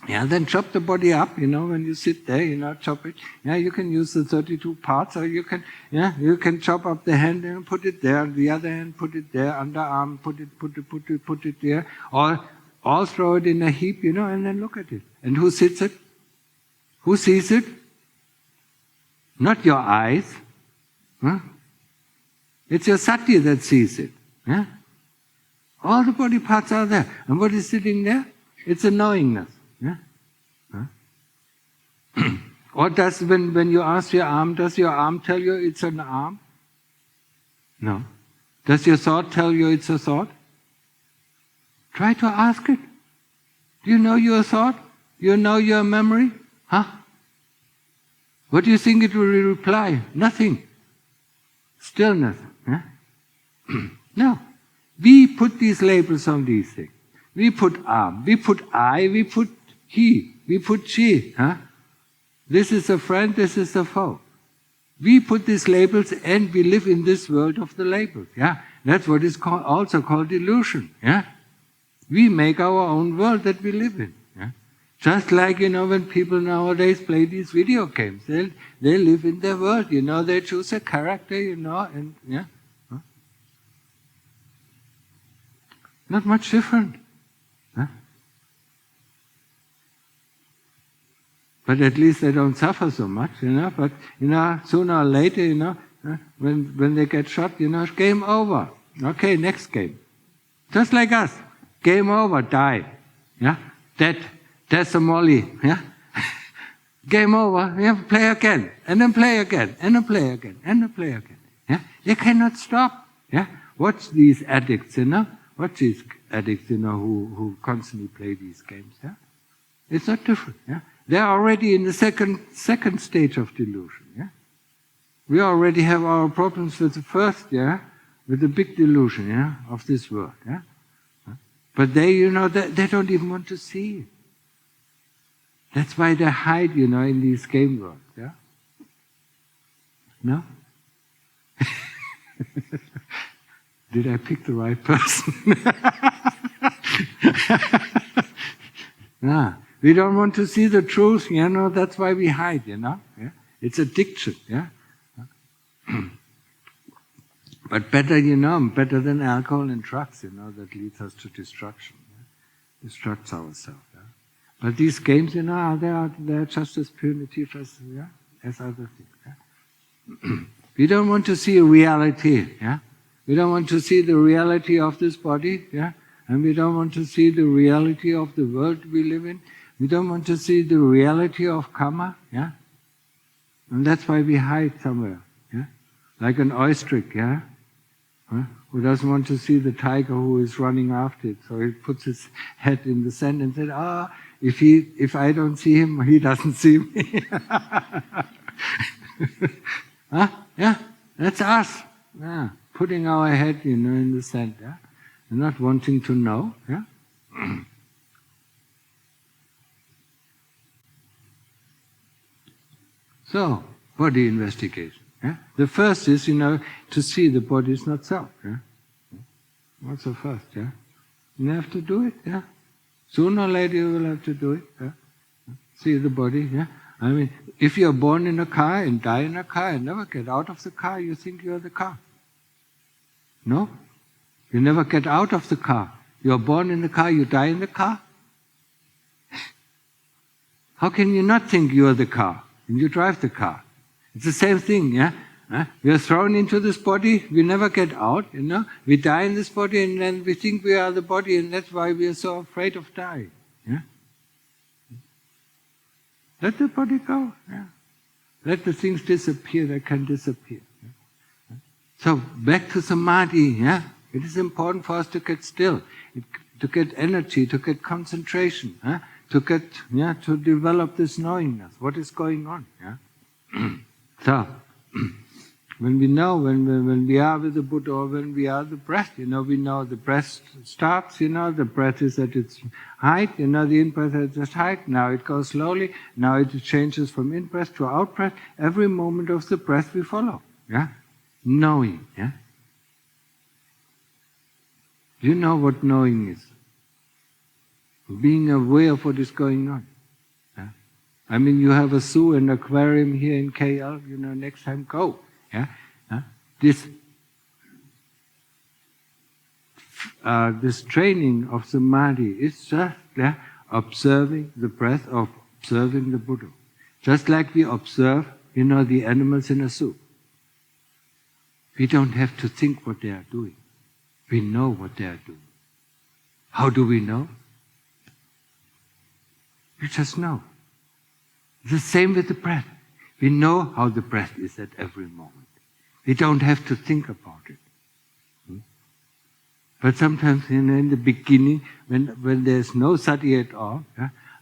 Yeah, then chop the body up, when you sit there, chop it. Yeah, you can use the 32 parts, or you can chop up the hand and put it there, the other hand put it there, underarm, put it there, or throw it in a heap, and then look at it. And who sits it? Who sees it? Not your eyes. Huh? It's your sati that sees it. Yeah? All the body parts are there. And what is sitting there? It's a knowingness. Yeah? Huh? Or when you ask your arm, does your arm tell you it's an arm? No. Does your thought tell you it's a thought? Try to ask it. Do you know your thought? You know your memory? Huh? What do you think it will reply? Nothing. Stillness. Huh? No. We put these labels on these things. We put arm, we put I, we put he, we put she. Huh? This is a friend, this is a foe. We put these labels and we live in this world of the labels. Yeah? That's what is also called illusion. Yeah? We make our own world that we live in. Yeah? Just like, when people nowadays play these video games, they live in their world, they choose a character, and yeah. Huh? Not much different. Huh? But at least they don't suffer so much, But, sooner or later, when they get shot, game over. Okay, next game. Just like us. Game over, die. Yeah? Dead. Death or molly. Yeah? Game over, play again. And then play again. And then play again. And then play again. Yeah? They cannot stop. Yeah? Watch these addicts, Watch these addicts, who constantly play these games. Yeah? It's not different. Yeah? They're already in the second stage of delusion. Yeah? We already have our problems with the first, with the big delusion, of this world. Yeah? But they, they don't even want to see it. That's why they hide, in these game worlds. Yeah? No? Did I pick the right person? Nah, we don't want to see the truth, that's why we hide, Yeah? It's addiction, yeah? But better, better than alcohol and drugs, that leads us to destruction. Yeah? Destructs ourselves. Yeah? But these games, they're just as punitive as other things. Yeah? We don't want to see reality, yeah? We don't want to see the reality of this body, yeah? And we don't want to see the reality of the world we live in. We don't want to see the reality of karma, yeah? And that's why we hide somewhere, yeah? Like an ostrich, yeah? Huh? Who doesn't want to see the tiger who is running after it. So he puts his head in the sand and said, if I don't see him, he doesn't see me. Huh? Yeah, that's us. Yeah. Putting our head, in the sand, yeah? And not wanting to know, yeah? So, body investigation. Yeah? The first is, to see the body is not self. Yeah? What's the first? Yeah? You have to do it. Yeah? Sooner or later you will have to do it. Yeah? See the body. Yeah? I mean, if you're born in a car and die in a car and never get out of the car, you think you're the car. No? You never get out of the car. You're born in the car, you die in the car. How can you not think you're the car and you drive the car? It's the same thing, yeah? We are thrown into this body, we never get out, We die in this body and then we think we are the body, and that's why we are so afraid of dying. Yeah? Let the body go. Yeah? Let the things disappear, they can disappear. Yeah? So back to samadhi, yeah? It is important for us to get still, to get energy, to get concentration, to get, to develop this knowingness, what is going on. Yeah? So, when we know, when we are with the Buddha, or when we are the breath, we know the breath starts, the breath is at its height, the in-breath at its height, now it goes slowly, now it changes from in-breath to out-breath. Every moment of the breath we follow, yeah? Knowing, yeah? Do you know what knowing is? Being aware of what is going on. Yeah? I mean, you have a zoo and aquarium here in KL, next time go. Yeah? This training of samadhi is just observing the breath, of observing the Buddha. Just like we observe, the animals in a zoo. We don't have to think what they are doing. We know what they are doing. How do we know? We just know. It's the same with the breath. We know how the breath is at every moment. We don't have to think about it. But sometimes, in the beginning, when there's no sati at all,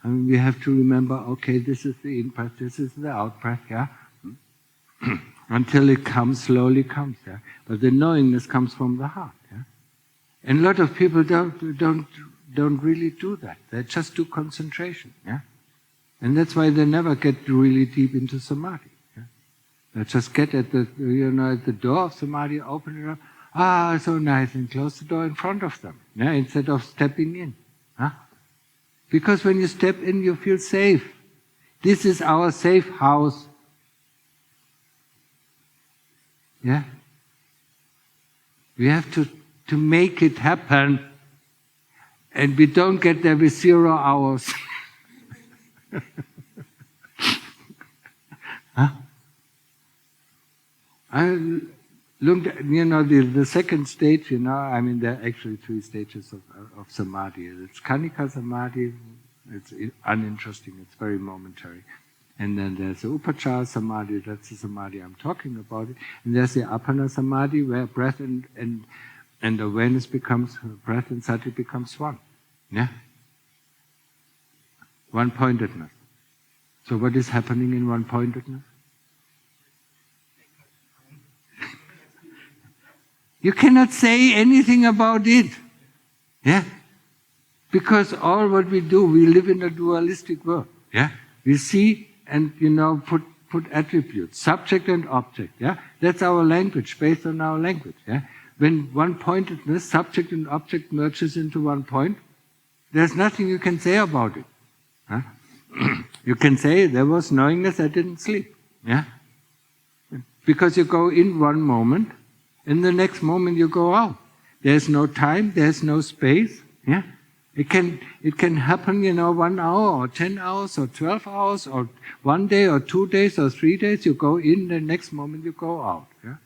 we have to remember, okay, this is the in-breath, this is the out-breath, yeah? Until it comes, slowly comes, yeah? But the knowingness comes from the heart, yeah? And a lot of people don't really do that. They just do concentration, yeah? And that's why they never get really deep into samadhi. Yeah? They just get at the at the door of samadhi, open it up, so nice, and close the door in front of them, yeah? Instead of stepping in. Huh? Because when you step in, you feel safe. This is our safe house. Yeah? We have to make it happen, and we don't get there with 0 hours. Huh? I looked at, the second stage, there are actually 3 stages of samadhi. It's kanika samadhi, it's uninteresting, it's very momentary. And then there's the upachara samadhi, that's the samadhi I'm talking about. And there's the apana samadhi, where breath and awareness becomes, breath and sati becomes one. Yeah? One-pointedness. So what is happening in one-pointedness? You cannot say anything about it. Yeah? Because all what we do, we live in a dualistic world. Yeah? We see and put attributes, subject and object. Yeah? That's our language, based on our language. Yeah? When one-pointedness, subject and object merges into one point, there's nothing you can say about it. Huh? You can say there was knowingness, I didn't sleep. Yeah? Because you go in one moment, and the next moment you go out. There's no time, there's no space. Yeah? It can happen, 1 hour or 10 hours or 12 hours or 1 day or 2 days or 3 days. You go in, the next moment you go out. Yeah?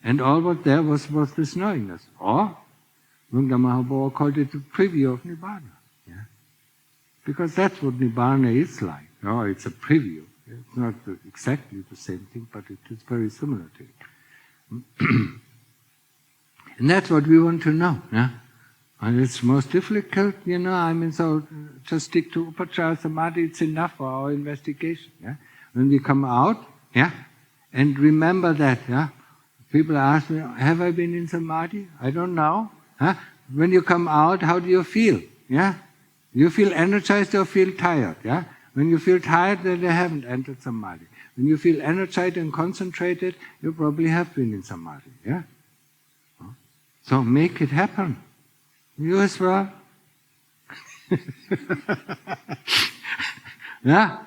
And all what there was this knowingness. Or, Lungta Mahabodha called it the preview of Nibbana. Yeah? Because that's what Nibbana is like. Oh, it's a preview. It's not exactly the same thing, but it is very similar to it. And that's what we want to know. Yeah? And it's most difficult, so just stick to Upachara Samadhi, it's enough for our investigation. Yeah? When we come out, yeah, and remember that, yeah, people ask me, have I been in Samadhi? I don't know. Huh? When you come out, how do you feel? Yeah? You feel energized or feel tired? Yeah? When you feel tired, then you haven't entered Samadhi. When you feel energized and concentrated, you probably have been in Samadhi. Yeah? So make it happen. You as well. Yeah?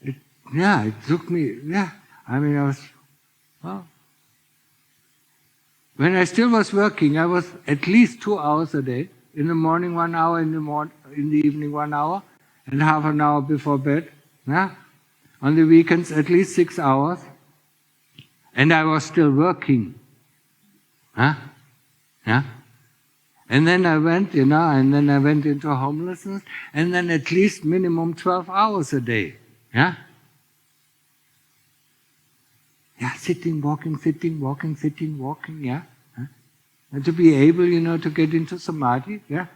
It took me, when I still was working, I was at least 2 hours a day. In the morning 1 hour, in the evening 1 hour, and half an hour before bed. Yeah? On the weekends, at least 6 hours. And I was still working. Huh? Yeah? And then I went, into homelessness, and then at least minimum 12 hours a day. Yeah? Yeah, sitting, walking, yeah? Huh? And to be able, to get into Samadhi, yeah?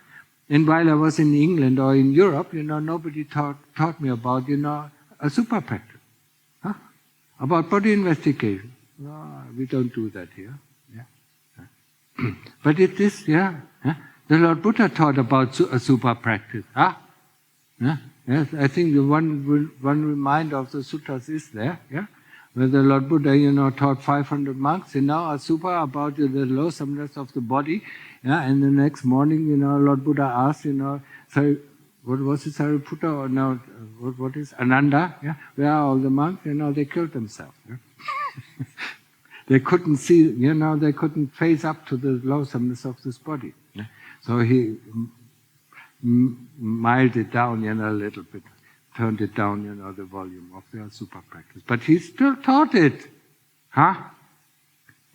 And while I was in England or in Europe, nobody taught me about, a super practice. Huh? About body investigation. No, we don't do that here. Yeah? But it is, yeah. Huh? The Lord Buddha taught about a super practice. Huh? Yeah? Yes, I think the one reminder of the sutras is there, yeah? Where the Lord Buddha, taught 500 monks, a super about the loathsomeness of the body, yeah? And the next morning, Lord Buddha asked, sorry, what was it, Sariputta, or no, what is Ananda, yeah? Where are all the monks? They killed themselves. Yeah? They couldn't see, they couldn't face up to the loathsomeness of this body. Yeah? So he miled it down, a little bit. Turned it down, the volume of their super practice. But he still taught it. Huh?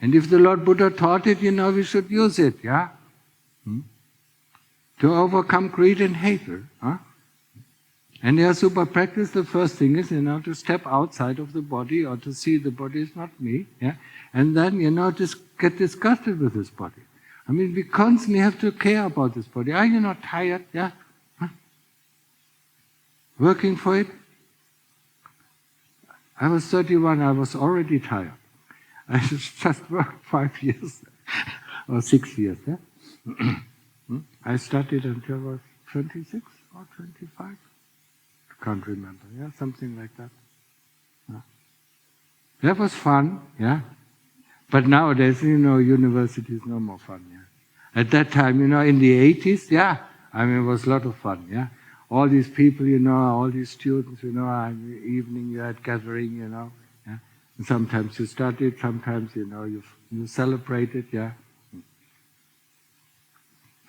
And if the Lord Buddha taught it, we should use it, yeah? To overcome greed and hatred. Huh? And their super practice, the first thing is, to step outside of the body or to see the body is not me, yeah? And then, just get disgusted with this body. We constantly have to care about this body. Are you not tired, yeah? Working for it? I was 31, I was already tired. I just worked 5 years, or 6 years. Yeah? I studied until I was 26 or 25. I can't remember, yeah, something like that. Yeah. That was fun, yeah. But nowadays, university is no more fun, yeah. At that time, in the 80s, yeah, it was a lot of fun, yeah. All these people, all these students, in the evening you had gathering, yeah. And sometimes you studied, sometimes, you celebrated, yeah.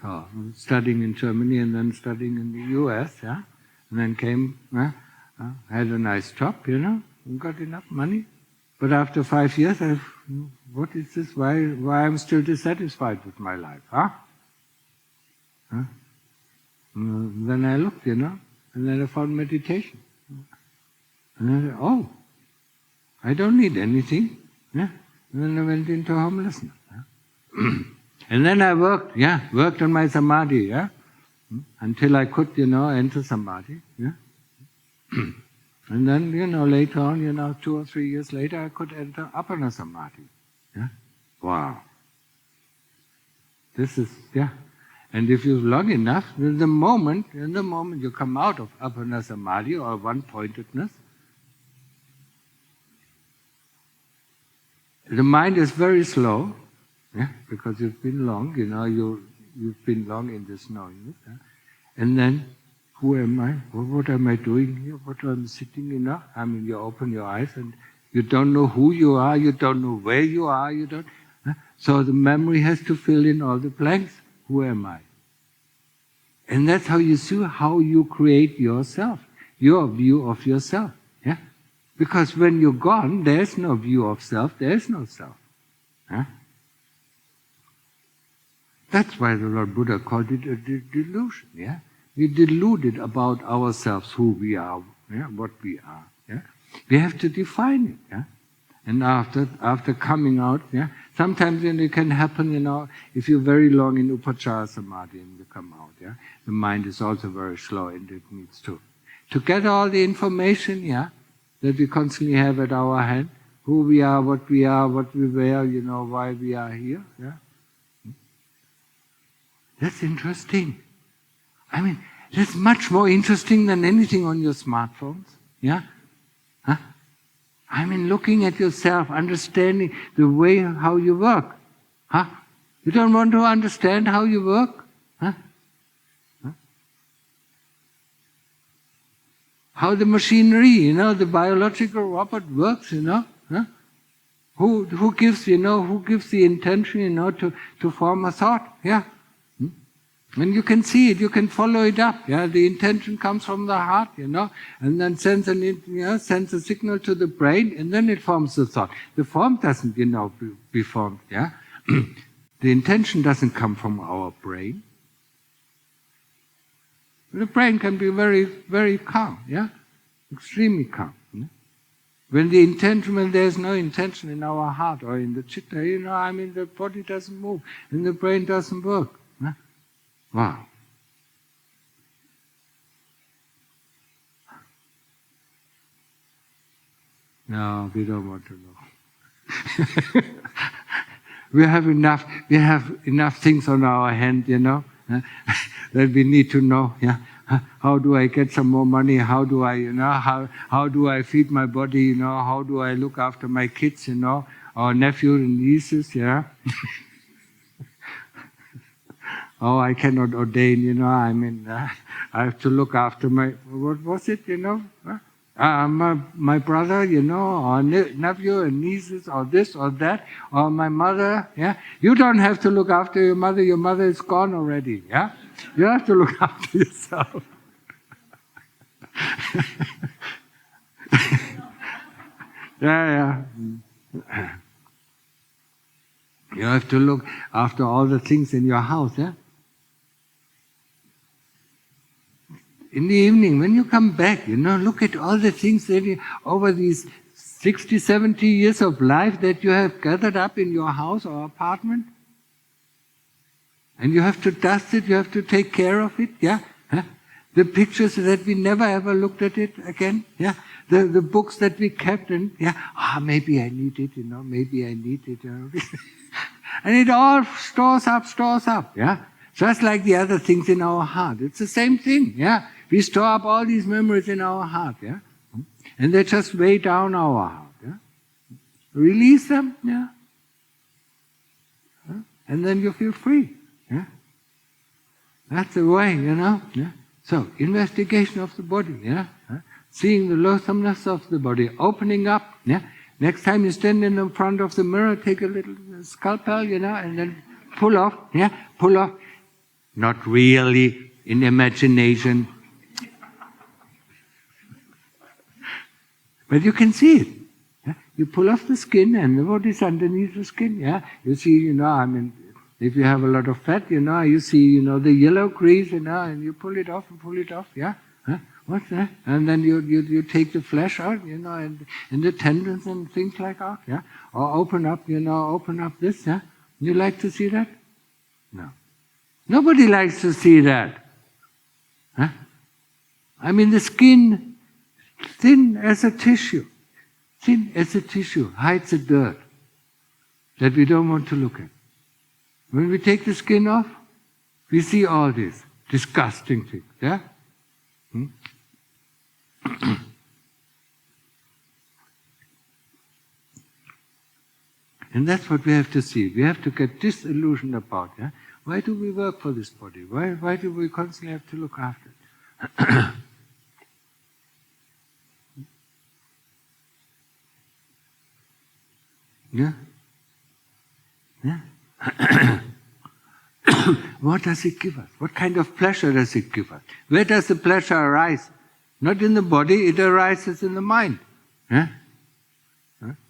So, studying in Germany and then studying in the US, yeah. And then came, had a nice job, and got enough money. But after 5 years, what is this? Why I'm still dissatisfied with my life, huh? Then I looked, and then I found meditation. And I said, oh, I don't need anything. Yeah? And then I went into homelessness. Yeah? And then I worked on my samadhi. Yeah? until I could, enter samadhi. Yeah? And then, later on, 2 or 3 years later, I could enter appana samadhi. Yeah? Wow. This is, And if you're long enough, in the moment you come out of appana samadhi or one-pointedness, the mind is very slow, because you've been long, you've been long in this knowingness. And then, who am I? What am I doing here? What am I sitting, you open your eyes and you don't know who you are, you don't know where you are, you don't. So the memory has to fill in all the blanks. Who am I? And that's how you see how you create yourself, your view of yourself. Yeah? Because when you're gone, there's no view of self, there's no self. That's why the Lord Buddha called it a delusion. Yeah? We deluded about ourselves, who we are, what we are. Yeah? We have to define it. Yeah? And after coming out, sometimes it can happen, if you're very long in upachara samadhi and you come out, the mind is also very slow and it needs to gather all the information, that we constantly have at our hand, who we are, what we were, why we are here. Yeah? That's interesting. That's much more interesting than anything on your smartphones. Yeah? Looking at yourself, understanding the way how you work. You don't want to understand how you work? How the machinery, the biological robot works, Who gives the intention, to form a thought? Yeah. And you can see it, you can follow it up. Yeah, the intention comes from the heart, and then sends a signal to the brain, and then it forms the thought. The form doesn't, be formed. Yeah, the intention doesn't come from our brain. The brain can be very, very calm. Yeah, extremely calm. Yeah? When there's no intention in our heart or in the chitta, the body doesn't move and the brain doesn't work. Yeah? Wow. No, we don't want to know. We have enough things on our hand, that we need to know. Yeah, how do I get some more money? How do I, how do I feed my body? How do I look after my kids? Or nephews and nieces? Yeah. Oh, I cannot ordain. I have to look after my, what was it? My brother, or nephew and nieces, or this or that, or my mother. Yeah, you don't have to look after your mother. Your mother is gone already. Yeah, you have to look after yourself. Yeah. You have to look after all the things in your house. Yeah. In the evening, when you come back, look at all the things that over these 60, 70 years of life that you have gathered up in your house or apartment. And you have to dust it, you have to take care of it, yeah? The pictures that we never ever looked at it again, yeah? The books that we kept and, maybe I need it, maybe I need it. And it all stores up, yeah? Just like the other things in our heart. It's the same thing, yeah? We store up all these memories in our heart, yeah? And they just weigh down our heart, yeah? Release them, yeah? And then you feel free, yeah? That's the way, yeah? So, investigation of the body, yeah? Seeing the loathsomeness of the body, opening up, yeah? Next time you stand in front of the mirror, take a little scalpel, and then pull off, yeah? Pull off. Not really in imagination. But you can see it. Yeah? You pull off the skin and what is underneath the skin. Yeah? You see, if you have a lot of fat, you see, the yellow grease, and you pull it off and pull it off. Yeah? What's that? And then you take the flesh out, and the tendons and things like that. Yeah? Or open up this. Yeah? You like to see that? No. Nobody likes to see that. Huh? I mean, the skin, thin as a tissue, hides the dirt that we don't want to look at. When we take the skin off, we see all these disgusting things. Yeah? And that's what we have to see. We have to get disillusioned about. Yeah? Why do we work for this body? Why do we constantly have to look after it? Yeah? Yeah? What does it give us? What kind of pleasure does it give us? Where does the pleasure arise? Not in the body, it arises in the mind. Yeah?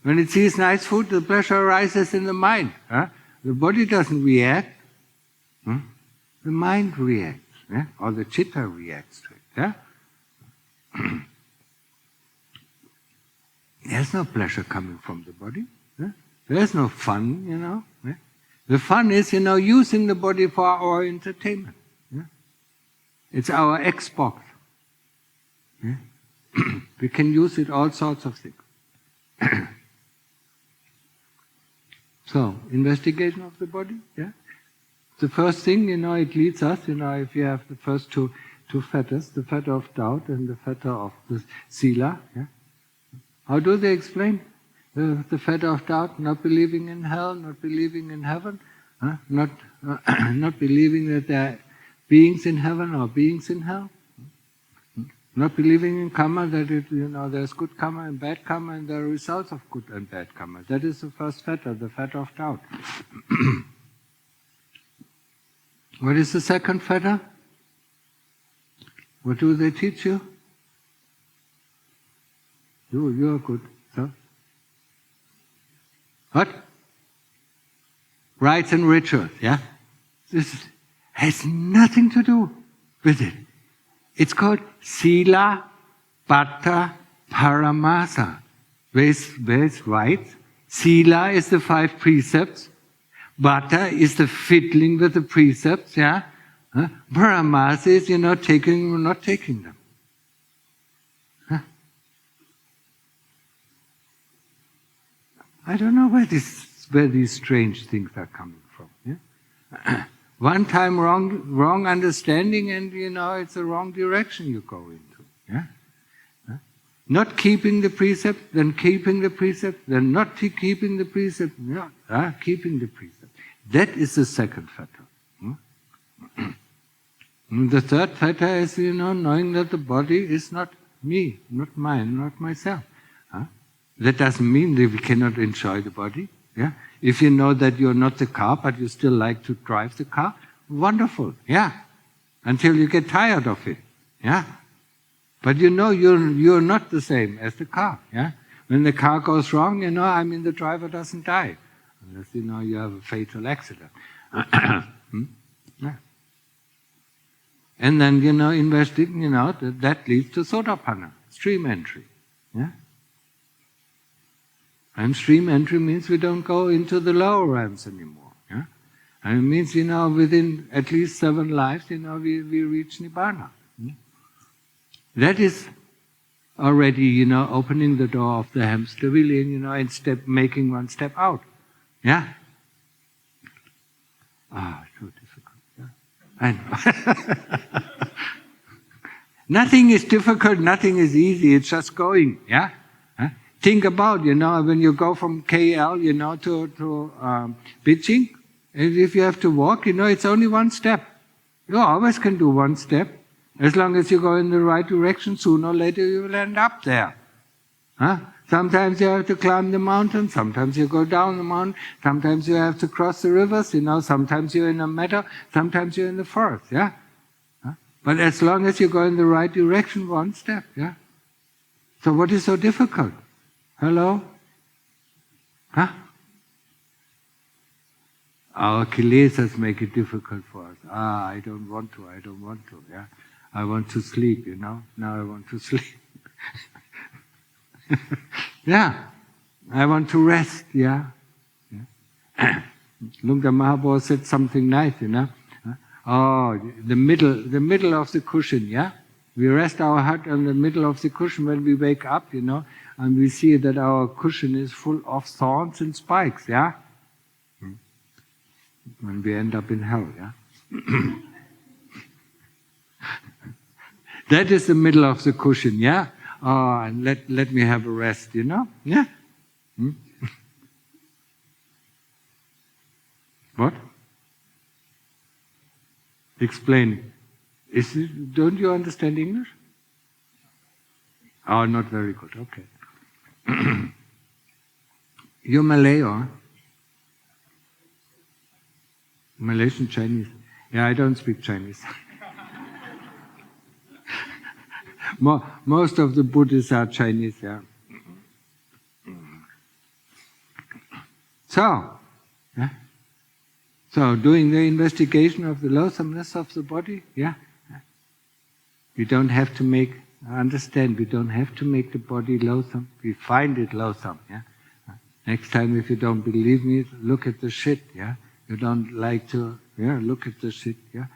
When it sees nice food, the pleasure arises in the mind. The body doesn't react. The mind reacts, or the chitta reacts to it. Yeah? There's no pleasure coming from the body. There's no fun, The fun is, using the body for our entertainment. It's our Xbox. We can use it all sorts of things. So, investigation of the body, The first thing, it leads us, if you have the first two fetters, the fetter of doubt and the fetter of the sila. How do they explain? The fetter of doubt, not believing in hell, not believing in heaven, not believing that there are beings in heaven or beings in hell, not believing in karma, that there's good karma and bad karma, and there are results of good and bad karma. That is the first fetter, the fetter of doubt. What is the second fetter? What do they teach you? You are good. So? What? Rites and rituals, This has nothing to do with it. It's called Sila, Bhatta, Paramasa. Where's rites? Sila is the 5 precepts. Bhatta is the fiddling with the precepts, Paramasa is, taking or not taking them. I don't know where these strange things are coming from. One time wrong understanding, and it's the wrong direction you go into. Not keeping the precept, then keeping the precept, then not keeping the precept, keeping the precept. That is the second fetter. The third fetter is, knowing that the body is not me, not mine, not myself. That doesn't mean that we cannot enjoy the body. If you know that you're not the car, but you still like to drive the car, wonderful, until you get tired of it, But you're not the same as the car, When the car goes wrong, the driver doesn't die, unless you have a fatal accident. And then investing, that leads to Sotapanna, stream entry, And stream entry means we don't go into the lower realms anymore. And it means, within at least 7 lives, we reach Nibbana. That is already, opening the door of the hamster wheel, and making one step out. So difficult. I know. Nothing is difficult, nothing is easy, it's just going, Think about, when you go from KL, to Beijing, and if you have to walk, it's only 1 step. You always can do 1 step. As long as you go in the right direction, sooner or later you will end up there. Sometimes you have to climb the mountain, sometimes you go down the mountain, sometimes you have to cross the rivers, sometimes you're in a meadow, sometimes you're in the forest, But as long as you go in the right direction, 1 step, So what is so difficult? Hello? Our Kilseas make it difficult for us. I don't want to, I want to sleep, Now I want to sleep. I want to rest, Lungta Mahaprabhu said something nice, Oh, the middle of the cushion, yeah? We rest our head on the middle of the cushion when we wake up, and we see that our cushion is full of thorns and spikes, yeah? When we end up in hell, yeah? That is the middle of the cushion, yeah? Oh, and let me have a rest, Yeah? What? Explain. Don't you understand English? Oh, not very good, okay. You're Malay, or? Malaysian Chinese. Yeah, I don't speak Chinese. Most of the Buddhists are Chinese, yeah. So, yeah. So, doing the investigation of the loathsomeness of the body, yeah. We don't have to we don't have to make the body loathsome. We find it loathsome, yeah. Next time, if you don't believe me, look at the shit, yeah. You don't like to, look at the shit, yeah.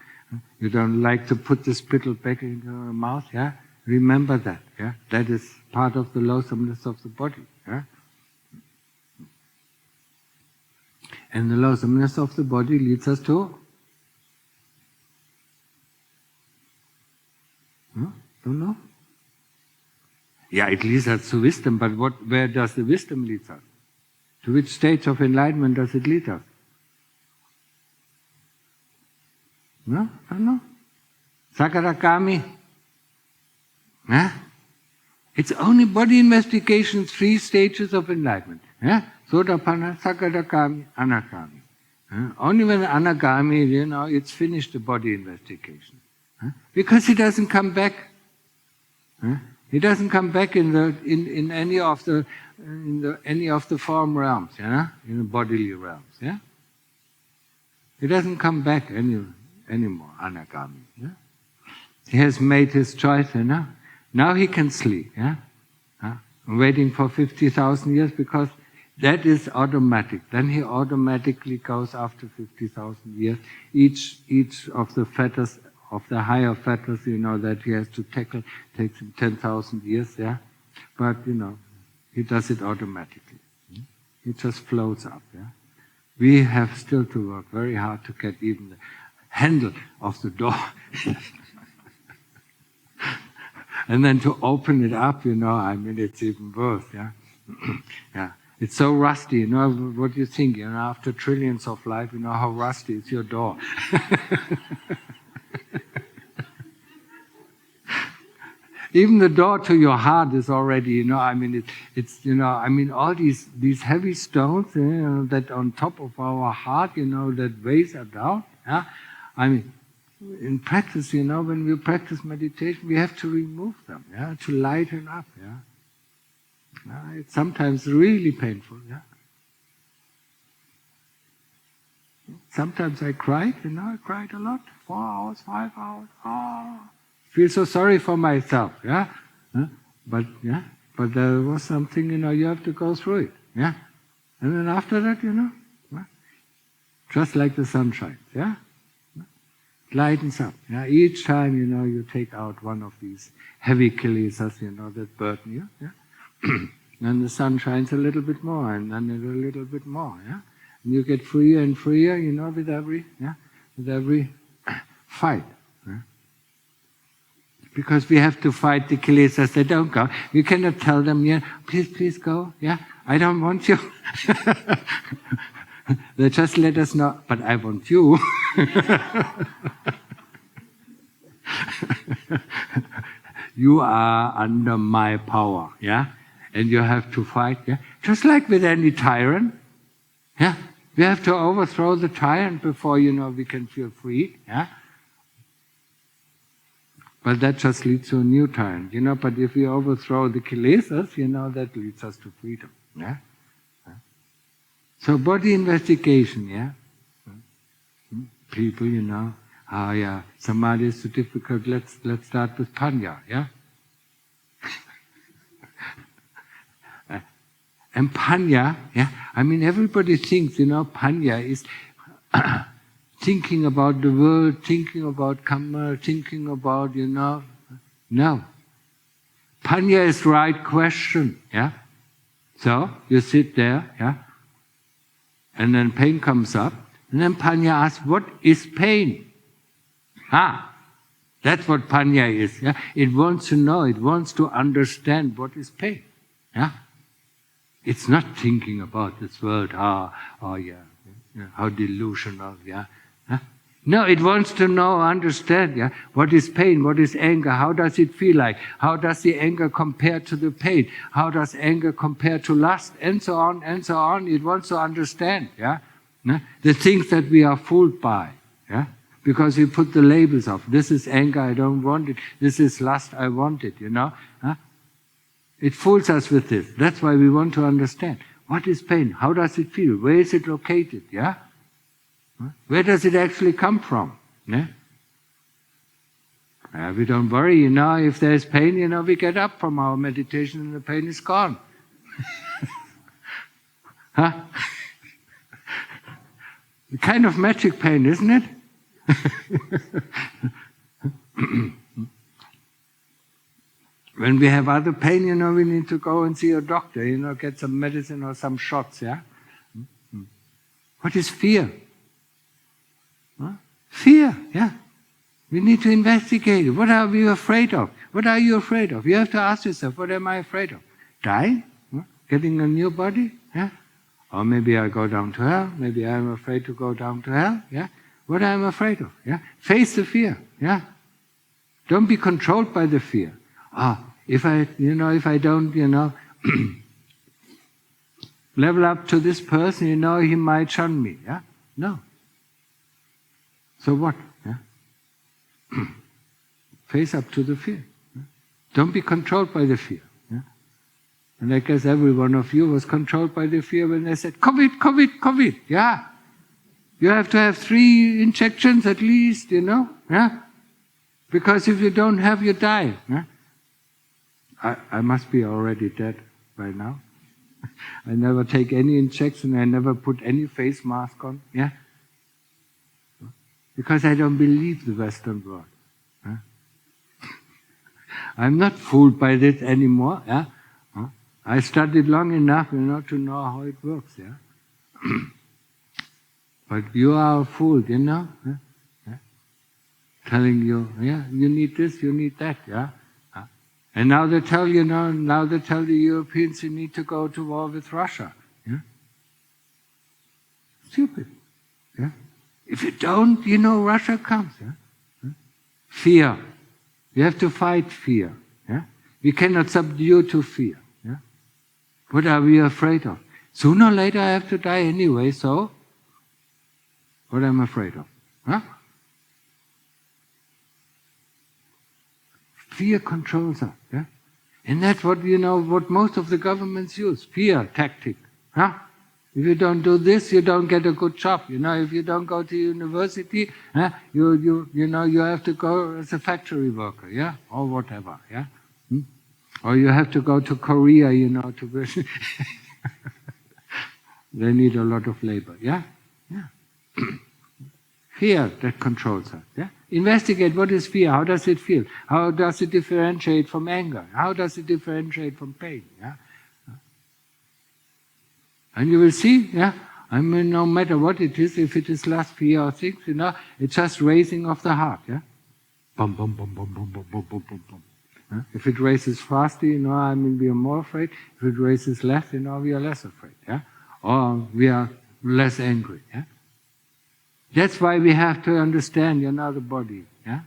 You don't like to put the spittle back in your mouth, yeah. Remember that, yeah. That is part of the loathsomeness of the body, yeah. And the loathsomeness of the body leads us to? No? Don't know? Yeah, it leads us to wisdom, but where does the wisdom lead us? To which stage of enlightenment does it lead us? No? Don't know? Sakadagami? Yeah? It's only body investigation, 3 stages of enlightenment. Yeah? Sotapanna, Sakadagami, Anagami. Only when Anagami, it's finished the body investigation. Because he doesn't come back. He doesn't come back in any of the form realms, in the bodily realms. Yeah? He doesn't come back anymore, Anagami. Yeah? He has made his choice, Now he can sleep, yeah? Waiting for 50,000 years, because that is automatic. Then he automatically goes after 50,000 years. Each of the fetters, of the higher fetters, that he has to tackle, takes him 10,000 years, yeah? But, he does it automatically. He just floats up, yeah? We have still to work very hard to get even the handle of the door. And then to open it up, it's even worse, yeah? Yeah. It's so rusty, what do you think? After trillions of life, how rusty is your door? Even the door to your heart is already, all these heavy stones, that on top of our heart, that weighs us down, yeah? In practice, when we practice meditation, we have to remove them, yeah, to lighten up, yeah. It's sometimes really painful, yeah. Sometimes I cried, I cried a lot, 4 hours, 5 hours, feel so sorry for myself, yeah. But there was something, you have to go through it, yeah. And then after that, just like the sun shines, yeah. Lightens up. Yeah? Each time, you take out one of these heavy kilesas, that burden you. Yeah? Then the sun shines a little bit more, and then a little bit more. Yeah? And you get freer and freer, with every fight. Yeah? Because we have to fight the kilesas that don't go. We cannot tell them, please go. Yeah, I don't want you. They just let us know, but I want you. You are under my power, yeah? And you have to fight, yeah? Just like with any tyrant, yeah? We have to overthrow the tyrant before, we can feel free, yeah? But that just leads to a new tyrant, but if we overthrow the kilesas, that leads us to freedom, yeah? So body investigation, yeah? People, samadhi is too difficult, let's start with panya, yeah? And panya, yeah? Everybody thinks, panya is thinking about the world, thinking about karma, thinking about, no. Panya is the right question, yeah? So, you sit there, yeah? And then pain comes up, and then Panya asks, what is pain? That's what Panya is, yeah? It wants to know, it wants to understand what is pain, yeah? It's not thinking about this world, how delusional, yeah? No, it wants to know, understand, yeah? What is pain, what is anger, how does it feel like? How does the anger compare to the pain? How does anger compare to lust? And so on, and so on. It wants to understand, yeah? The things that we are fooled by, yeah? Because we put the labels of, this is anger, I don't want it. This is lust, I want it, It fools us with this. That's why we want to understand. What is pain? How does it feel? Where is it located, yeah? Where does it actually come from? Yeah? We don't worry, if there's pain, we get up from our meditation and the pain is gone. Kind of magic pain, isn't it? When we have other pain, we need to go and see a doctor, get some medicine or some shots, yeah? What is fear? Fear, yeah. We need to investigate it. What are we afraid of? What are you afraid of? You have to ask yourself, what am I afraid of? Dying? Getting a new body? Yeah? Or maybe I go down to hell. Maybe I'm afraid to go down to hell. Yeah? What am I afraid of? Yeah? Face the fear. Yeah? Don't be controlled by the fear. If I don't, level up to this person, he might shun me. Yeah? No. So what? Yeah? Face up to the fear. Yeah? Don't be controlled by the fear. Yeah? And I guess every one of you was controlled by the fear when they said, COVID, COVID, COVID. Yeah. You have to have 3 injections at least, Yeah? Because if you don't have, you die. Yeah? I must be already dead by now. I never take any injection, I never put any face mask on. Yeah? Because I don't believe the Western world. Huh? I'm not fooled by this anymore. Yeah? I studied long enough, to know how it works. Yeah? But you are fooled, Yeah? Telling you, you need this, you need that. Yeah? And now they tell now they tell the Europeans you need to go to war with Russia. Yeah? Stupid. Yeah? If you don't, Russia comes. Yeah? Fear. You have to fight fear. Yeah? We cannot subdue to fear. Yeah? What are we afraid of? Sooner or later I have to die anyway, so what am I afraid of? Huh? Fear controls us. Yeah? And that's what, what most of the governments use, fear tactic. Huh? If you don't do this, you don't get a good job. If you don't go to university, you have to go as a factory worker, yeah, or whatever, yeah. Or you have to go to Korea, to they need a lot of labor, yeah, yeah. Fear that controls us. Yeah? Investigate what is fear. How does it feel? How does it differentiate from anger? How does it differentiate from pain? Yeah? And you will see, no matter what it is, if it is lust, fear, or things, it's just raising of the heart. Yeah? Bum, bum, bum, bum, bum, bum, bum, bum, bum, bum. Yeah? If it races faster, we are more afraid. If it races less, we are less afraid. Yeah? Or we are less angry. Yeah? That's why we have to understand, the body. Yeah?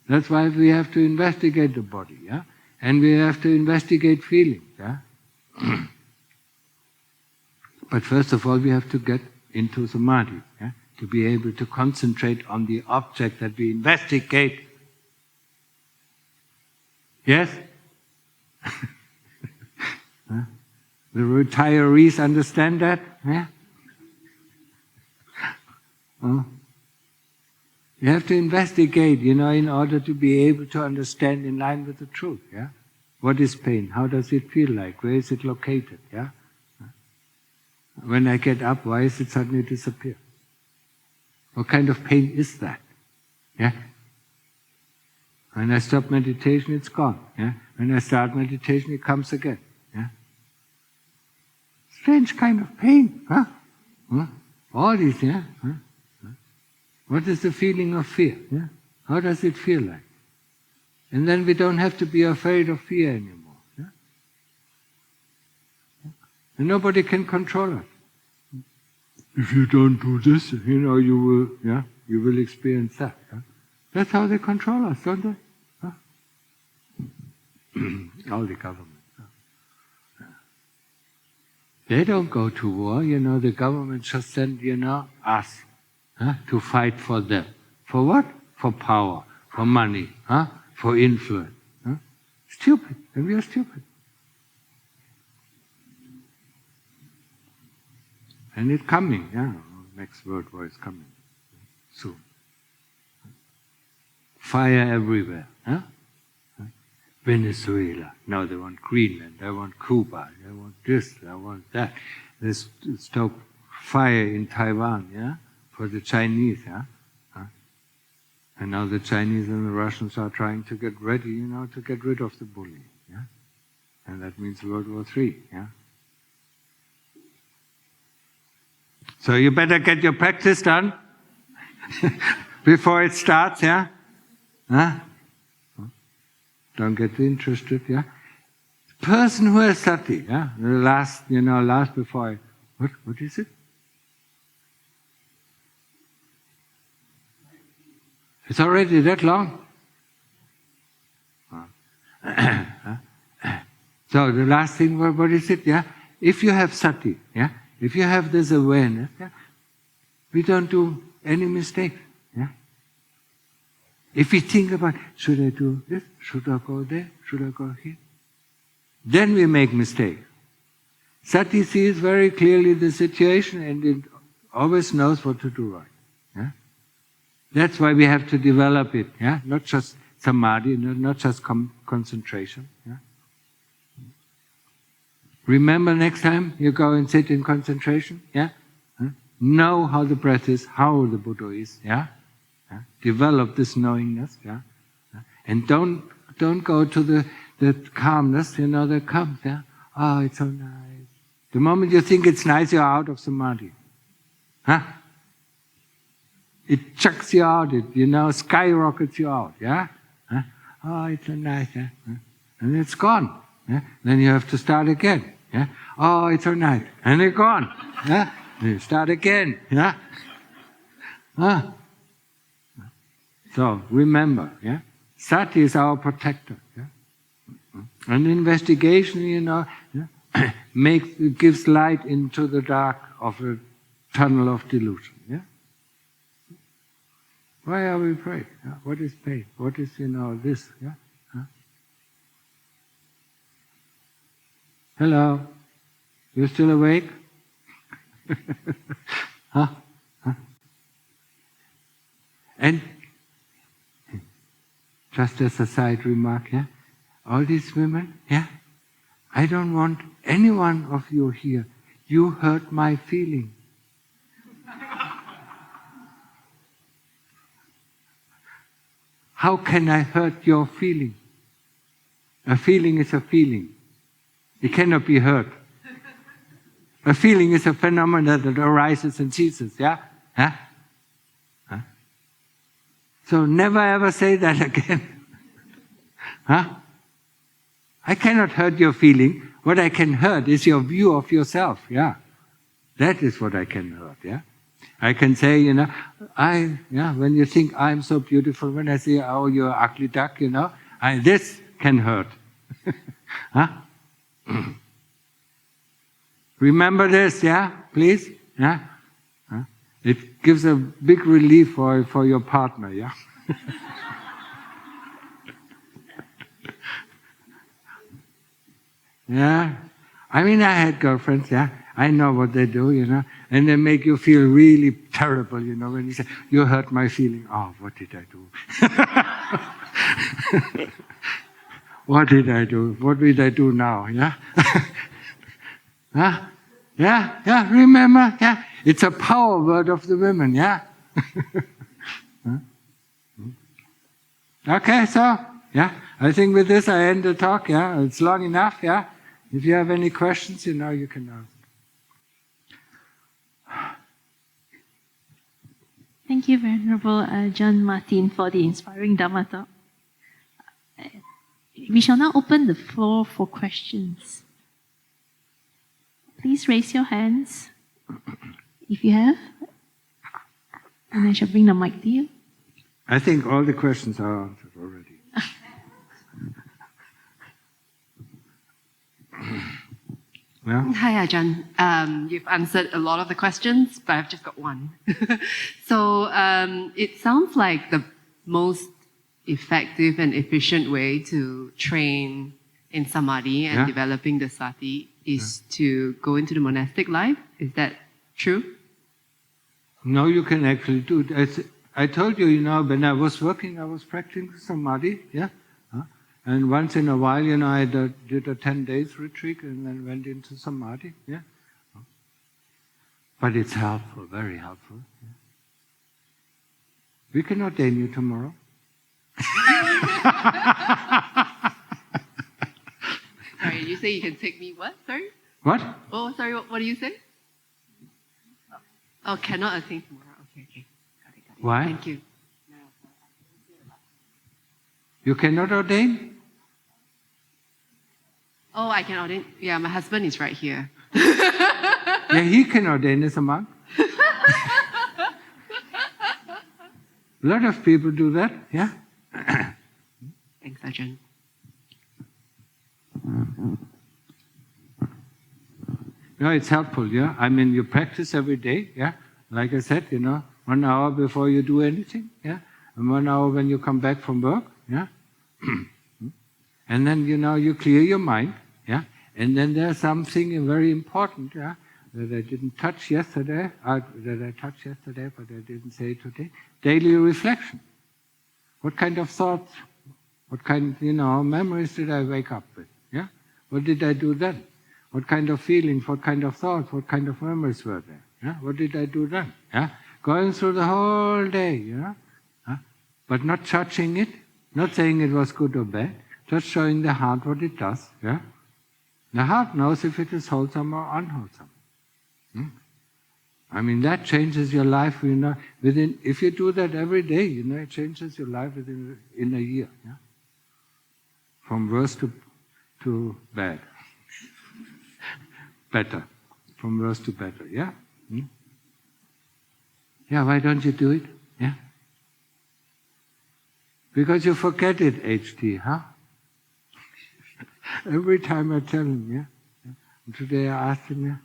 That's why we have to investigate the body. Yeah? And we have to investigate feelings. Yeah? But first of all, we have to get into samadhi, yeah? To be able to concentrate on the object that we investigate. Yes? The retirees understand that? Yeah? You have to investigate, in order to be able to understand in line with the truth. Yeah? What is pain? How does it feel like? Where is it located? Yeah? When I get up, why does it suddenly disappear? What kind of pain is that? Yeah? When I stop meditation, it's gone. Yeah? When I start meditation, it comes again. Yeah? Strange kind of pain. Huh? Huh? All these, yeah? Huh? Huh? What is the feeling of fear? Yeah? How does it feel like? And then we don't have to be afraid of fear anymore. Yeah? And nobody can control us. If you don't do this, you will experience that. Huh? That's how they control us, don't they? Huh? All the governments. Huh? They don't go to war, the government just send, us to fight for them. For what? For power, for money, for influence. Huh? Stupid, and we are stupid. And it's coming, next World War is coming soon. Fire everywhere. Huh? Venezuela, now they want Greenland, they want Cuba, they want this, they want that. They stoke fire in Taiwan, for the Chinese, And now the Chinese and the Russians are trying to get ready, to get rid of the bully, And that means World War III, So you better get your practice done before it starts, Huh? Don't get interested, Person who has sati, the last before what is it? It's already that long? So the last thing, what is it, If you have sati, if you have this awareness, we don't do any mistakes, If we think about, should I do this? Should I go there? Should I go here? Then we make mistakes. Sati sees very clearly the situation and it always knows what to do right. That's why we have to develop it, Not just samadhi, not just concentration. Remember next time you go and sit in concentration, Know how the breath is, how the Buddha is, Develop this knowingness, And don't go to the calmness, that comes, Oh, it's so nice. The moment you think it's nice, you're out of samadhi. It chucks you out, it skyrockets you out, Oh, it's so nice, And it's gone. Then you have to start again. Oh, it's so nice. And it's gone. Then you start again. So remember, Sati is our protector. And investigation, gives light into the dark of a tunnel of delusion. Why are we afraid? What is pain? What is, this? Hello? You still awake? And just as a side remark, all these women, I don't want any one of you here. You hurt my feeling. How can I hurt your feeling? A feeling is a feeling. It cannot be hurt. A feeling is a phenomenon that arises and ceases, So never ever say that again. I cannot hurt your feeling. What I can hurt is your view of yourself, That is what I can hurt, I can say, when you think I'm so beautiful, when I say, oh, you're an ugly duck, this can hurt. Remember this, please? It gives a big relief for your partner, I mean, I had girlfriends, I know what they do, and they make you feel really terrible, when you say, you hurt my feeling. Oh, what did I do? What did I do? What did I do now? Remember? It's a power word of the women, Huh? Okay, so, yeah, I think with this I end the talk, yeah, it's long enough, yeah. If you have any questions, you know, you can ask. Thank you, Venerable Ajahn Martin, for the inspiring Dhamma talk. We shall now open the floor for questions. Please raise your hands if you have, and I shall bring the mic to you. I think all the questions are answered already. Yeah? Hi, Ajahn. You've answered a lot of the questions, but I've just got one. So it sounds like the most effective and efficient way to train in samadhi and developing the sati is to go into the monastic life. Is that true? No, you can actually do it. I told you, you know, when I was working, I was practicing samadhi, yeah? And once in a while, you know, I did a 10 days retreat and then went into samadhi, yeah? But it's helpful, very helpful. Yeah? We can ordain you tomorrow. Sorry, you say you can take me what? Sorry? What? Oh, sorry, what do you say? Oh, cannot attain tomorrow. Okay. Got it. Why? Thank you. You cannot ordain? Oh, I can ordain. Yeah, my husband is right here. Yeah, he can ordain as a monk. A lot of people do that, yeah? Thanks, Ajahn. No, it's helpful, yeah? I mean, you practice every day, yeah? Like I said, you know, 1 hour before you do anything, yeah? And 1 hour when you come back from work, yeah? And then, you know, you clear your mind, yeah? And then there's something very important, yeah? That I didn't touch yesterday, that I touched yesterday, but I didn't say today. Daily reflection. What kind of thoughts, what kind, you know, memories did I wake up with, yeah? What did I do then? What kind of feelings, what kind of thoughts, what kind of memories were there? Yeah? What did I do then? Yeah? Going through the whole day, you know? But not judging it, not saying it was good or bad, just showing the heart what it does. Yeah? The heart knows if it is wholesome or unwholesome. I mean, that changes your life, you know, within, if you do that every day, you know, it changes your life in a year. Yeah? From worse to bad. Better. From worse to better, yeah? Yeah, why don't you do it? Yeah? Because you forget it, HT, huh? Every time I tell him, yeah? And today I asked him, yeah?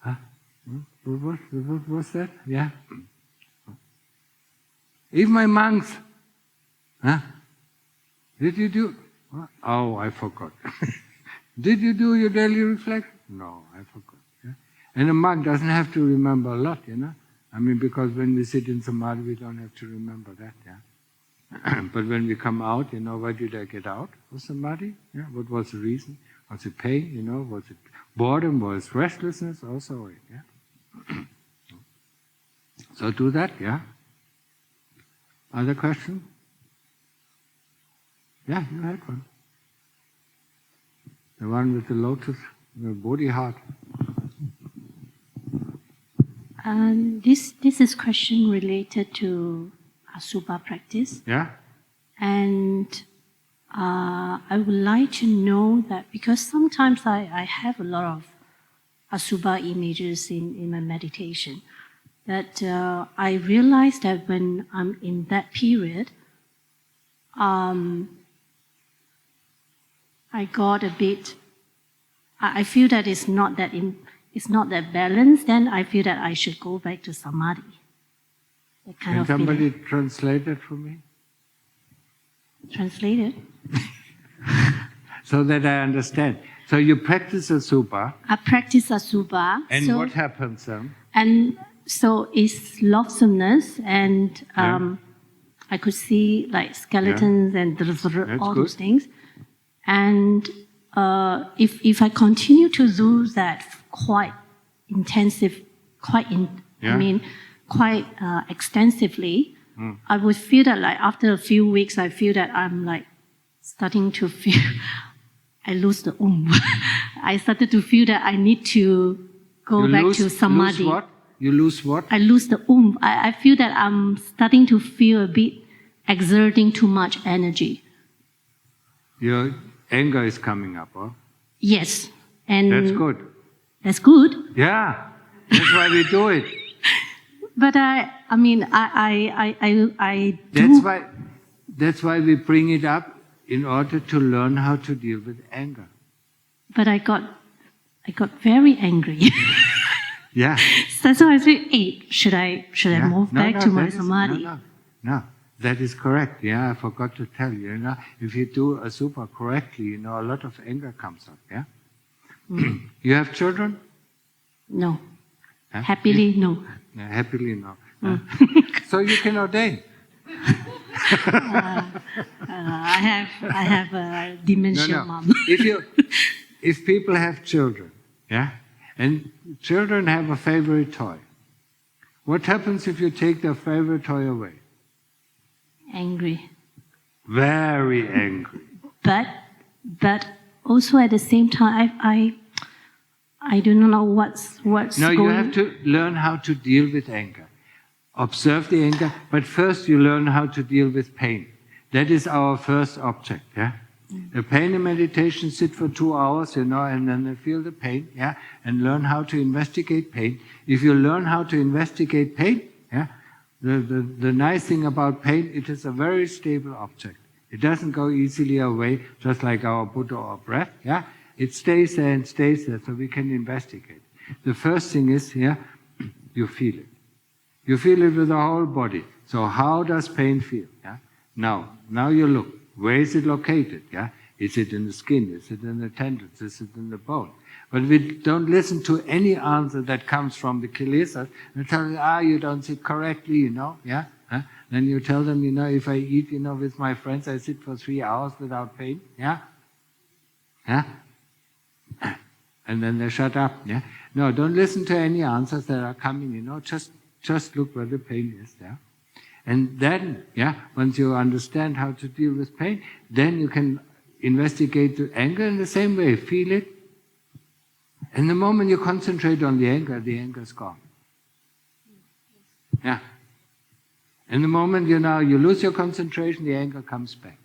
Huh? What was that? Yeah? Even my monks, huh? Did you do? What? Oh, I forgot. Did you do your daily reflection? No, I forgot. Yeah? And a monk doesn't have to remember a lot, you know? I mean, because when we sit in samadhi, we don't have to remember that, yeah? But when we come out, you know, why did I get out of samadhi? Yeah? What was the reason? Was it pain, you know? Was it boredom? Was it restlessness? Also, yeah? So do that, yeah? Other question? Yeah, you had one. The one with the lotus, the Bodhi heart. This is question related to Asubha practice. Yeah? And I would like to know that, because sometimes I have a lot of Asubha images in my meditation, that I realize that when I'm in that period, I got a bit, I feel that it's not that balanced, then I feel that I should go back to samadhi. That kind Can of somebody feeling. translate it for me? Translate it? So that I understand. So you practice Asubha. I practice Asubha. And so, what happens then? And so it's loathsomeness, and I could see like skeletons and all those things. And if I continue to do that quite intensive, I mean, quite extensively, I would feel that like after a few weeks, I feel that I'm like starting to feel, I lose the I started to feel that I need to go back to samadhi. Lose what? You lose what? I lose the I feel that I'm starting to feel a bit exerting too much energy. Your anger is coming up, huh? Yes. And That's good. That's good. Yeah, that's why we do it. But I do. That's why we bring it up in order to learn how to deal with anger. But I got very angry. Yeah. So that's why I say, hey, should I move back to my samadhi? No, that is correct. Yeah, I forgot to tell you. You know, if you do a super correctly, you know, a lot of anger comes up. Yeah. You have children? No. Huh? Happily, no. Yeah, happily, no. So you can ordain. I have a dementia mom. If people have children, yeah, and children have a favorite toy, what happens if you take their favorite toy away? Angry. Very angry. But also at the same time, I do not know what's No, going. you have to learn how to deal with anger. Observe the anger, but first you learn how to deal with pain. That is our first object, yeah? The pain in meditation, sit for 2 hours, you know, and then feel the pain, yeah? And learn how to investigate pain. If you learn how to investigate pain, yeah, the nice thing about pain, it is a very stable object. It doesn't go easily away, just like our Buddha or breath, yeah? It stays there and stays there, so we can investigate. The first thing is, yeah, you feel it. You feel it with the whole body. So how does pain feel? Yeah? Now you look. Where is it located? Yeah? Is it in the skin? Is it in the tendons? Is it in the bone? But we don't listen to any answer that comes from the Kilseas and tell them, you don't sit correctly, you know, yeah? Huh? Then you tell them, you know, if I eat, you know, with my friends, I sit for 3 hours without pain, yeah? Yeah? And then they shut up, yeah? No, don't listen to any answers that are coming, you know, just look where the pain is, yeah? And then, yeah, once you understand how to deal with pain, then you can investigate the anger in the same way, feel it. And the moment you concentrate on the anger is gone. Yeah. And the moment you lose your concentration, the anger comes back.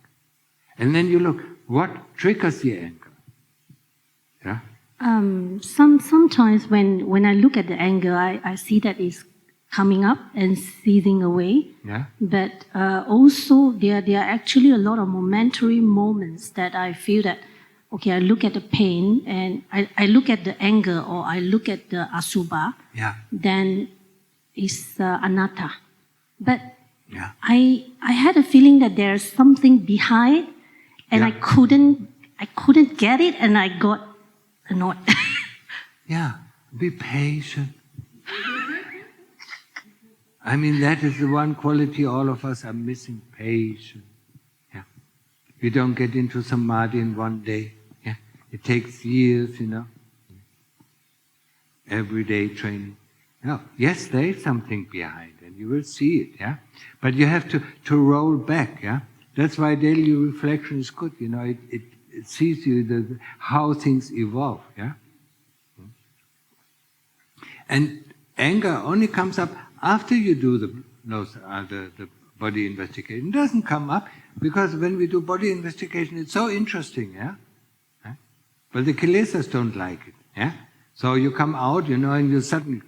And then you look, what triggers the anger? Yeah? Sometimes when I look at the anger, I see that it's coming up and ceasing away. Yeah. But also there are actually a lot of momentary moments that I feel that, okay, I look at the pain and I look at the anger or I look at the asubha, yeah, then it's anatta. But yeah, I had a feeling that there's something behind and yeah, I couldn't get it and I got annoyed. Yeah, be patient. I mean, that is the one quality all of us are missing, patience. Yeah. We don't get into samadhi in one day. Yeah. It takes years, you know. Everyday training. No, yes, there is something behind and you will see it, yeah. But you have to roll back, yeah. That's why daily reflection is good, you know, it sees you how things evolve, yeah. And anger only comes up after you do the body investigation. It doesn't come up because when we do body investigation, it's so interesting, yeah. But the Kilseas don't like it, yeah. So you come out, you know, and you suddenly,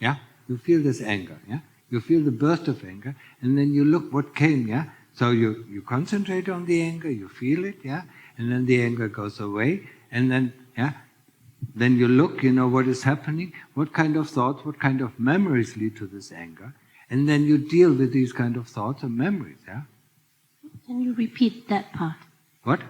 yeah, you feel this anger, yeah. You feel the burst of anger, and then you look what came, yeah. So you concentrate on the anger, you feel it, yeah, and then the anger goes away, and then, yeah. Then you look, you know, what is happening, what kind of thoughts, what kind of memories lead to this anger, and then you deal with these kind of thoughts and memories, yeah? Can you repeat that part? What?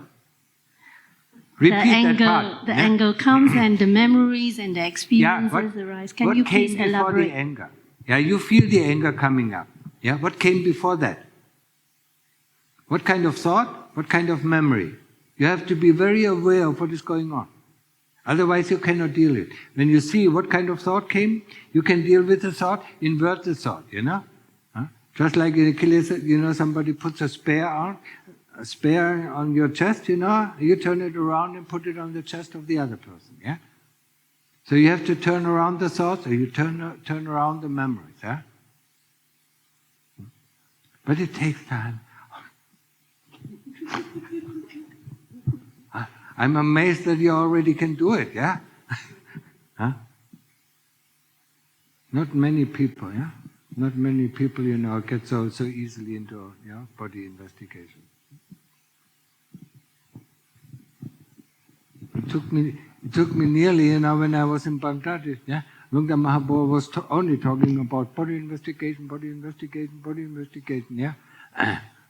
Repeat that part. The anger comes and the memories and the experiences arise. Can you please elaborate? What came before the anger? Yeah, you feel the anger coming up. Yeah, what came before that? What kind of thought? What kind of memory? You have to be very aware of what is going on. Otherwise you cannot deal it. When you see what kind of thought came, you can deal with the thought, invert the thought, Huh? Just like in a Kilseas, somebody puts a spear on your chest, you turn it around and put it on the chest of the other person, yeah? So you have to turn around the thoughts, or you turn around the memories, yeah? But it takes time. I'm amazed that you already can do it, yeah? Huh? Not many people, yeah? Not many people, get so easily into body investigation. It took me nearly, when I was in Bangladesh, yeah? Lungta Mahabodhi was only talking about body investigation, yeah?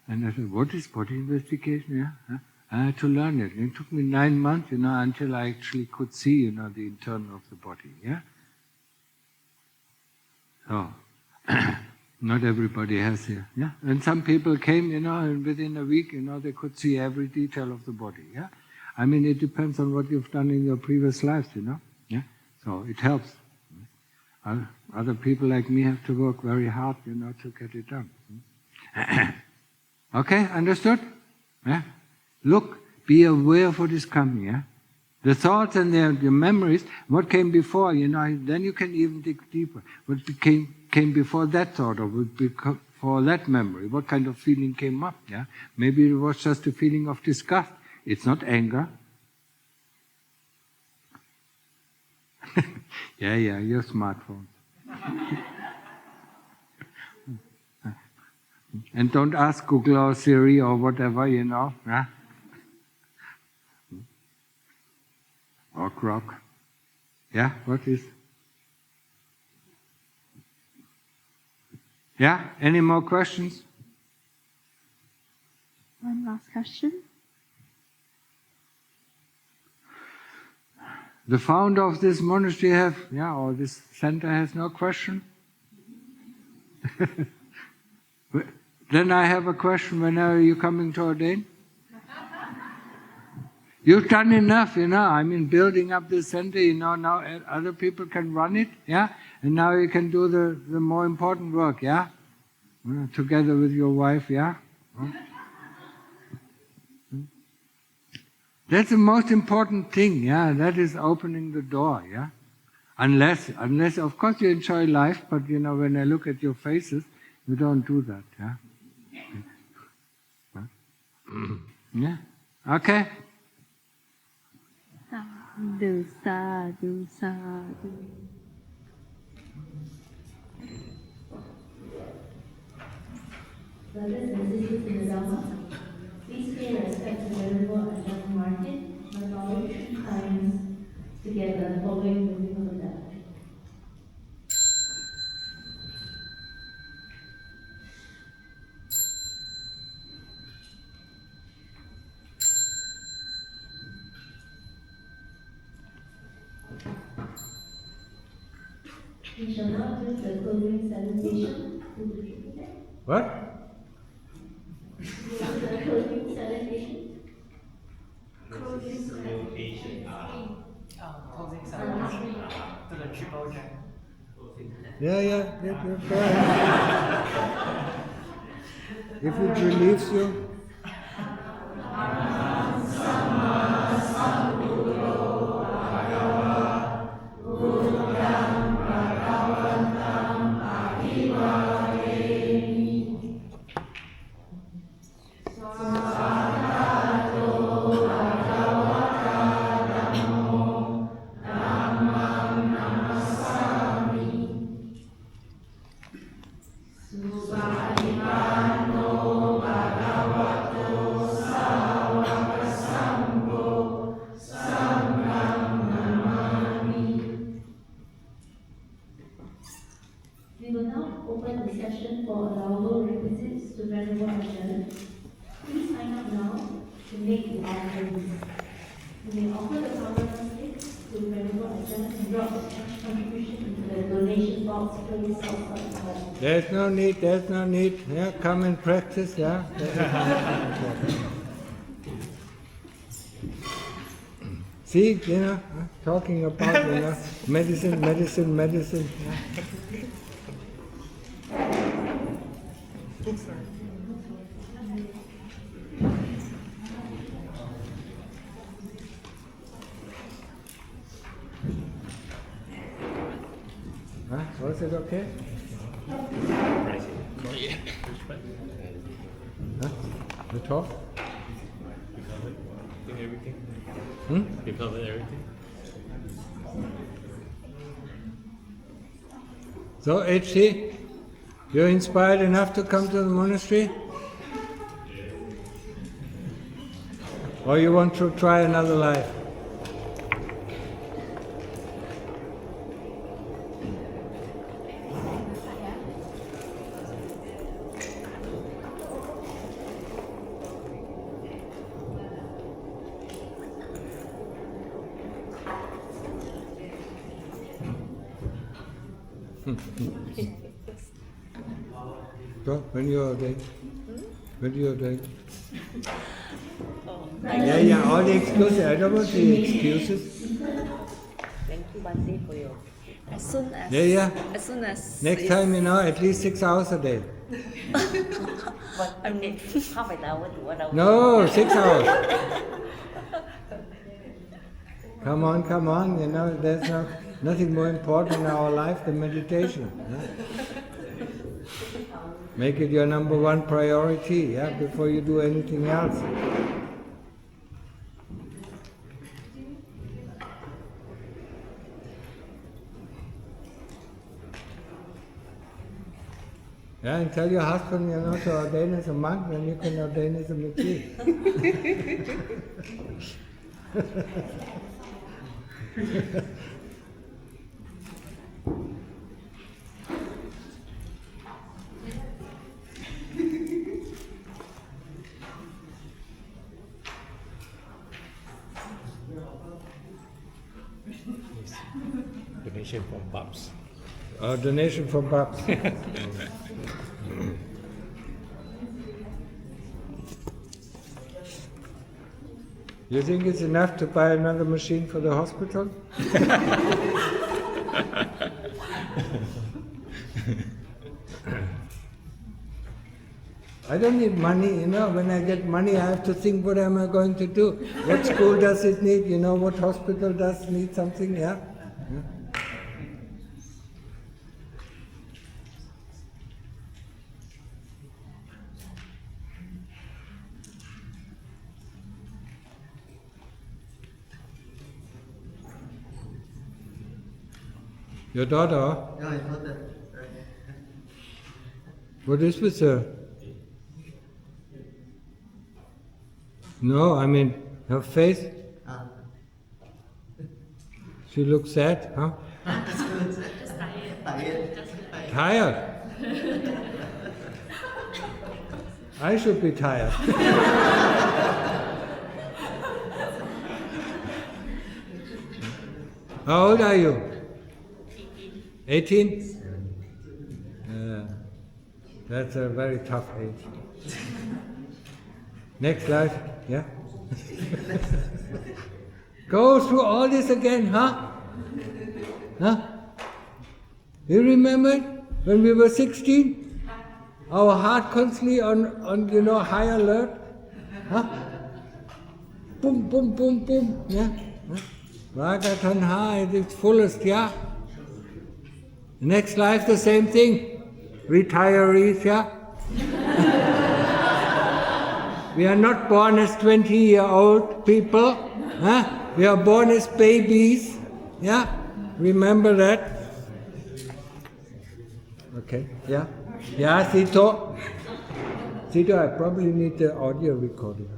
And I said, what is body investigation, yeah? Huh? I had to learn it. It took me 9 months, until I actually could see, the internal of the body, yeah? So, not everybody has here, yeah? And some people came, and within a week, they could see every detail of the body, yeah? I mean, it depends on what you've done in your previous lives, yeah? So it helps. Other people like me have to work very hard, to get it done. Okay, understood? Yeah? Look, be aware of what is coming, yeah? The thoughts and the memories, what came before, then you can even dig deeper. What came before that thought, or before that memory, what kind of feeling came up, yeah? Maybe it was just a feeling of disgust. It's not anger. Yeah, your smartphones. And don't ask Google or Siri or whatever, yeah? Or Grok. Yeah, what is? Yeah, any more questions? One last question. The founder of this monastery or this center has no question? Then I have a question, when are you coming to ordain? You've done enough, building up this center, now other people can run it, yeah? And now you can do the more important work, yeah? Together with your wife, yeah? That's the most important thing, yeah? That is opening the door, yeah? Unless, of course you enjoy life, but when I look at your faces, you don't do that, yeah? Yeah? Okay? Sadhu, sadhu. Brothers and sisters in the Dhamma, please pay respect to Venerable Ajahn Martin, acknowledge times together following the moving of the bell. We shall now do the closing salutation. What? The closing salutation. Closing salutation. Closing salutation to the triple jam. Yeah, go ahead. If it relieves you. We will now open the session for allowable requisites to Venerable Ajahn. Please sign up now to make the offerings. You may offer the power sticks to Venerable Ajahn and drop the cash contribution into the donation box placed outside the hall. There's no need. Yeah, come and practice, yeah? See, talking about, medicine. Yeah. Was it okay? The talk? Everything. Hmm? You covered everything. So, HC, you're inspired enough to come to the monastery? Or you want to try another life? So, when you are ordained? When you are ordained? Yeah, all the excuses. I don't want the excuses. Thank you, Bante, for your. As soon as. As soon as. Next time, at least 6 hours a day. But I need half an hour to 1 hour. No, 6 hours. Come on. There's nothing more important in our life than meditation. Make it your number one priority, before you do anything else. Yeah, and tell your husband, to ordain as a monk, then you can ordain as a mukti. Donation from BUBS. Donation from BUBS. You think it's enough to buy another machine for the hospital? I don't need money, when I get money I have to think what am I going to do? What school does it need? What hospital does need something, yeah? Your daughter? Yeah, I thought that. What is with her? No, I mean, her face. She looks sad, huh? Tired. I should be tired. How old are you? 18? That's a very tough age. Next life, yeah? Go through all this again, huh? You remember when we were 16? Our heart constantly on high alert? Huh? Boom, boom, boom, boom, yeah? Raga Tanha at its fullest, yeah? Next life, the same thing. Retirees, yeah? We are not born as 20-year-old people. We are born as babies. Yeah? Remember that? Okay. Yeah? Yeah, Sito? Sito, I probably need the audio recording.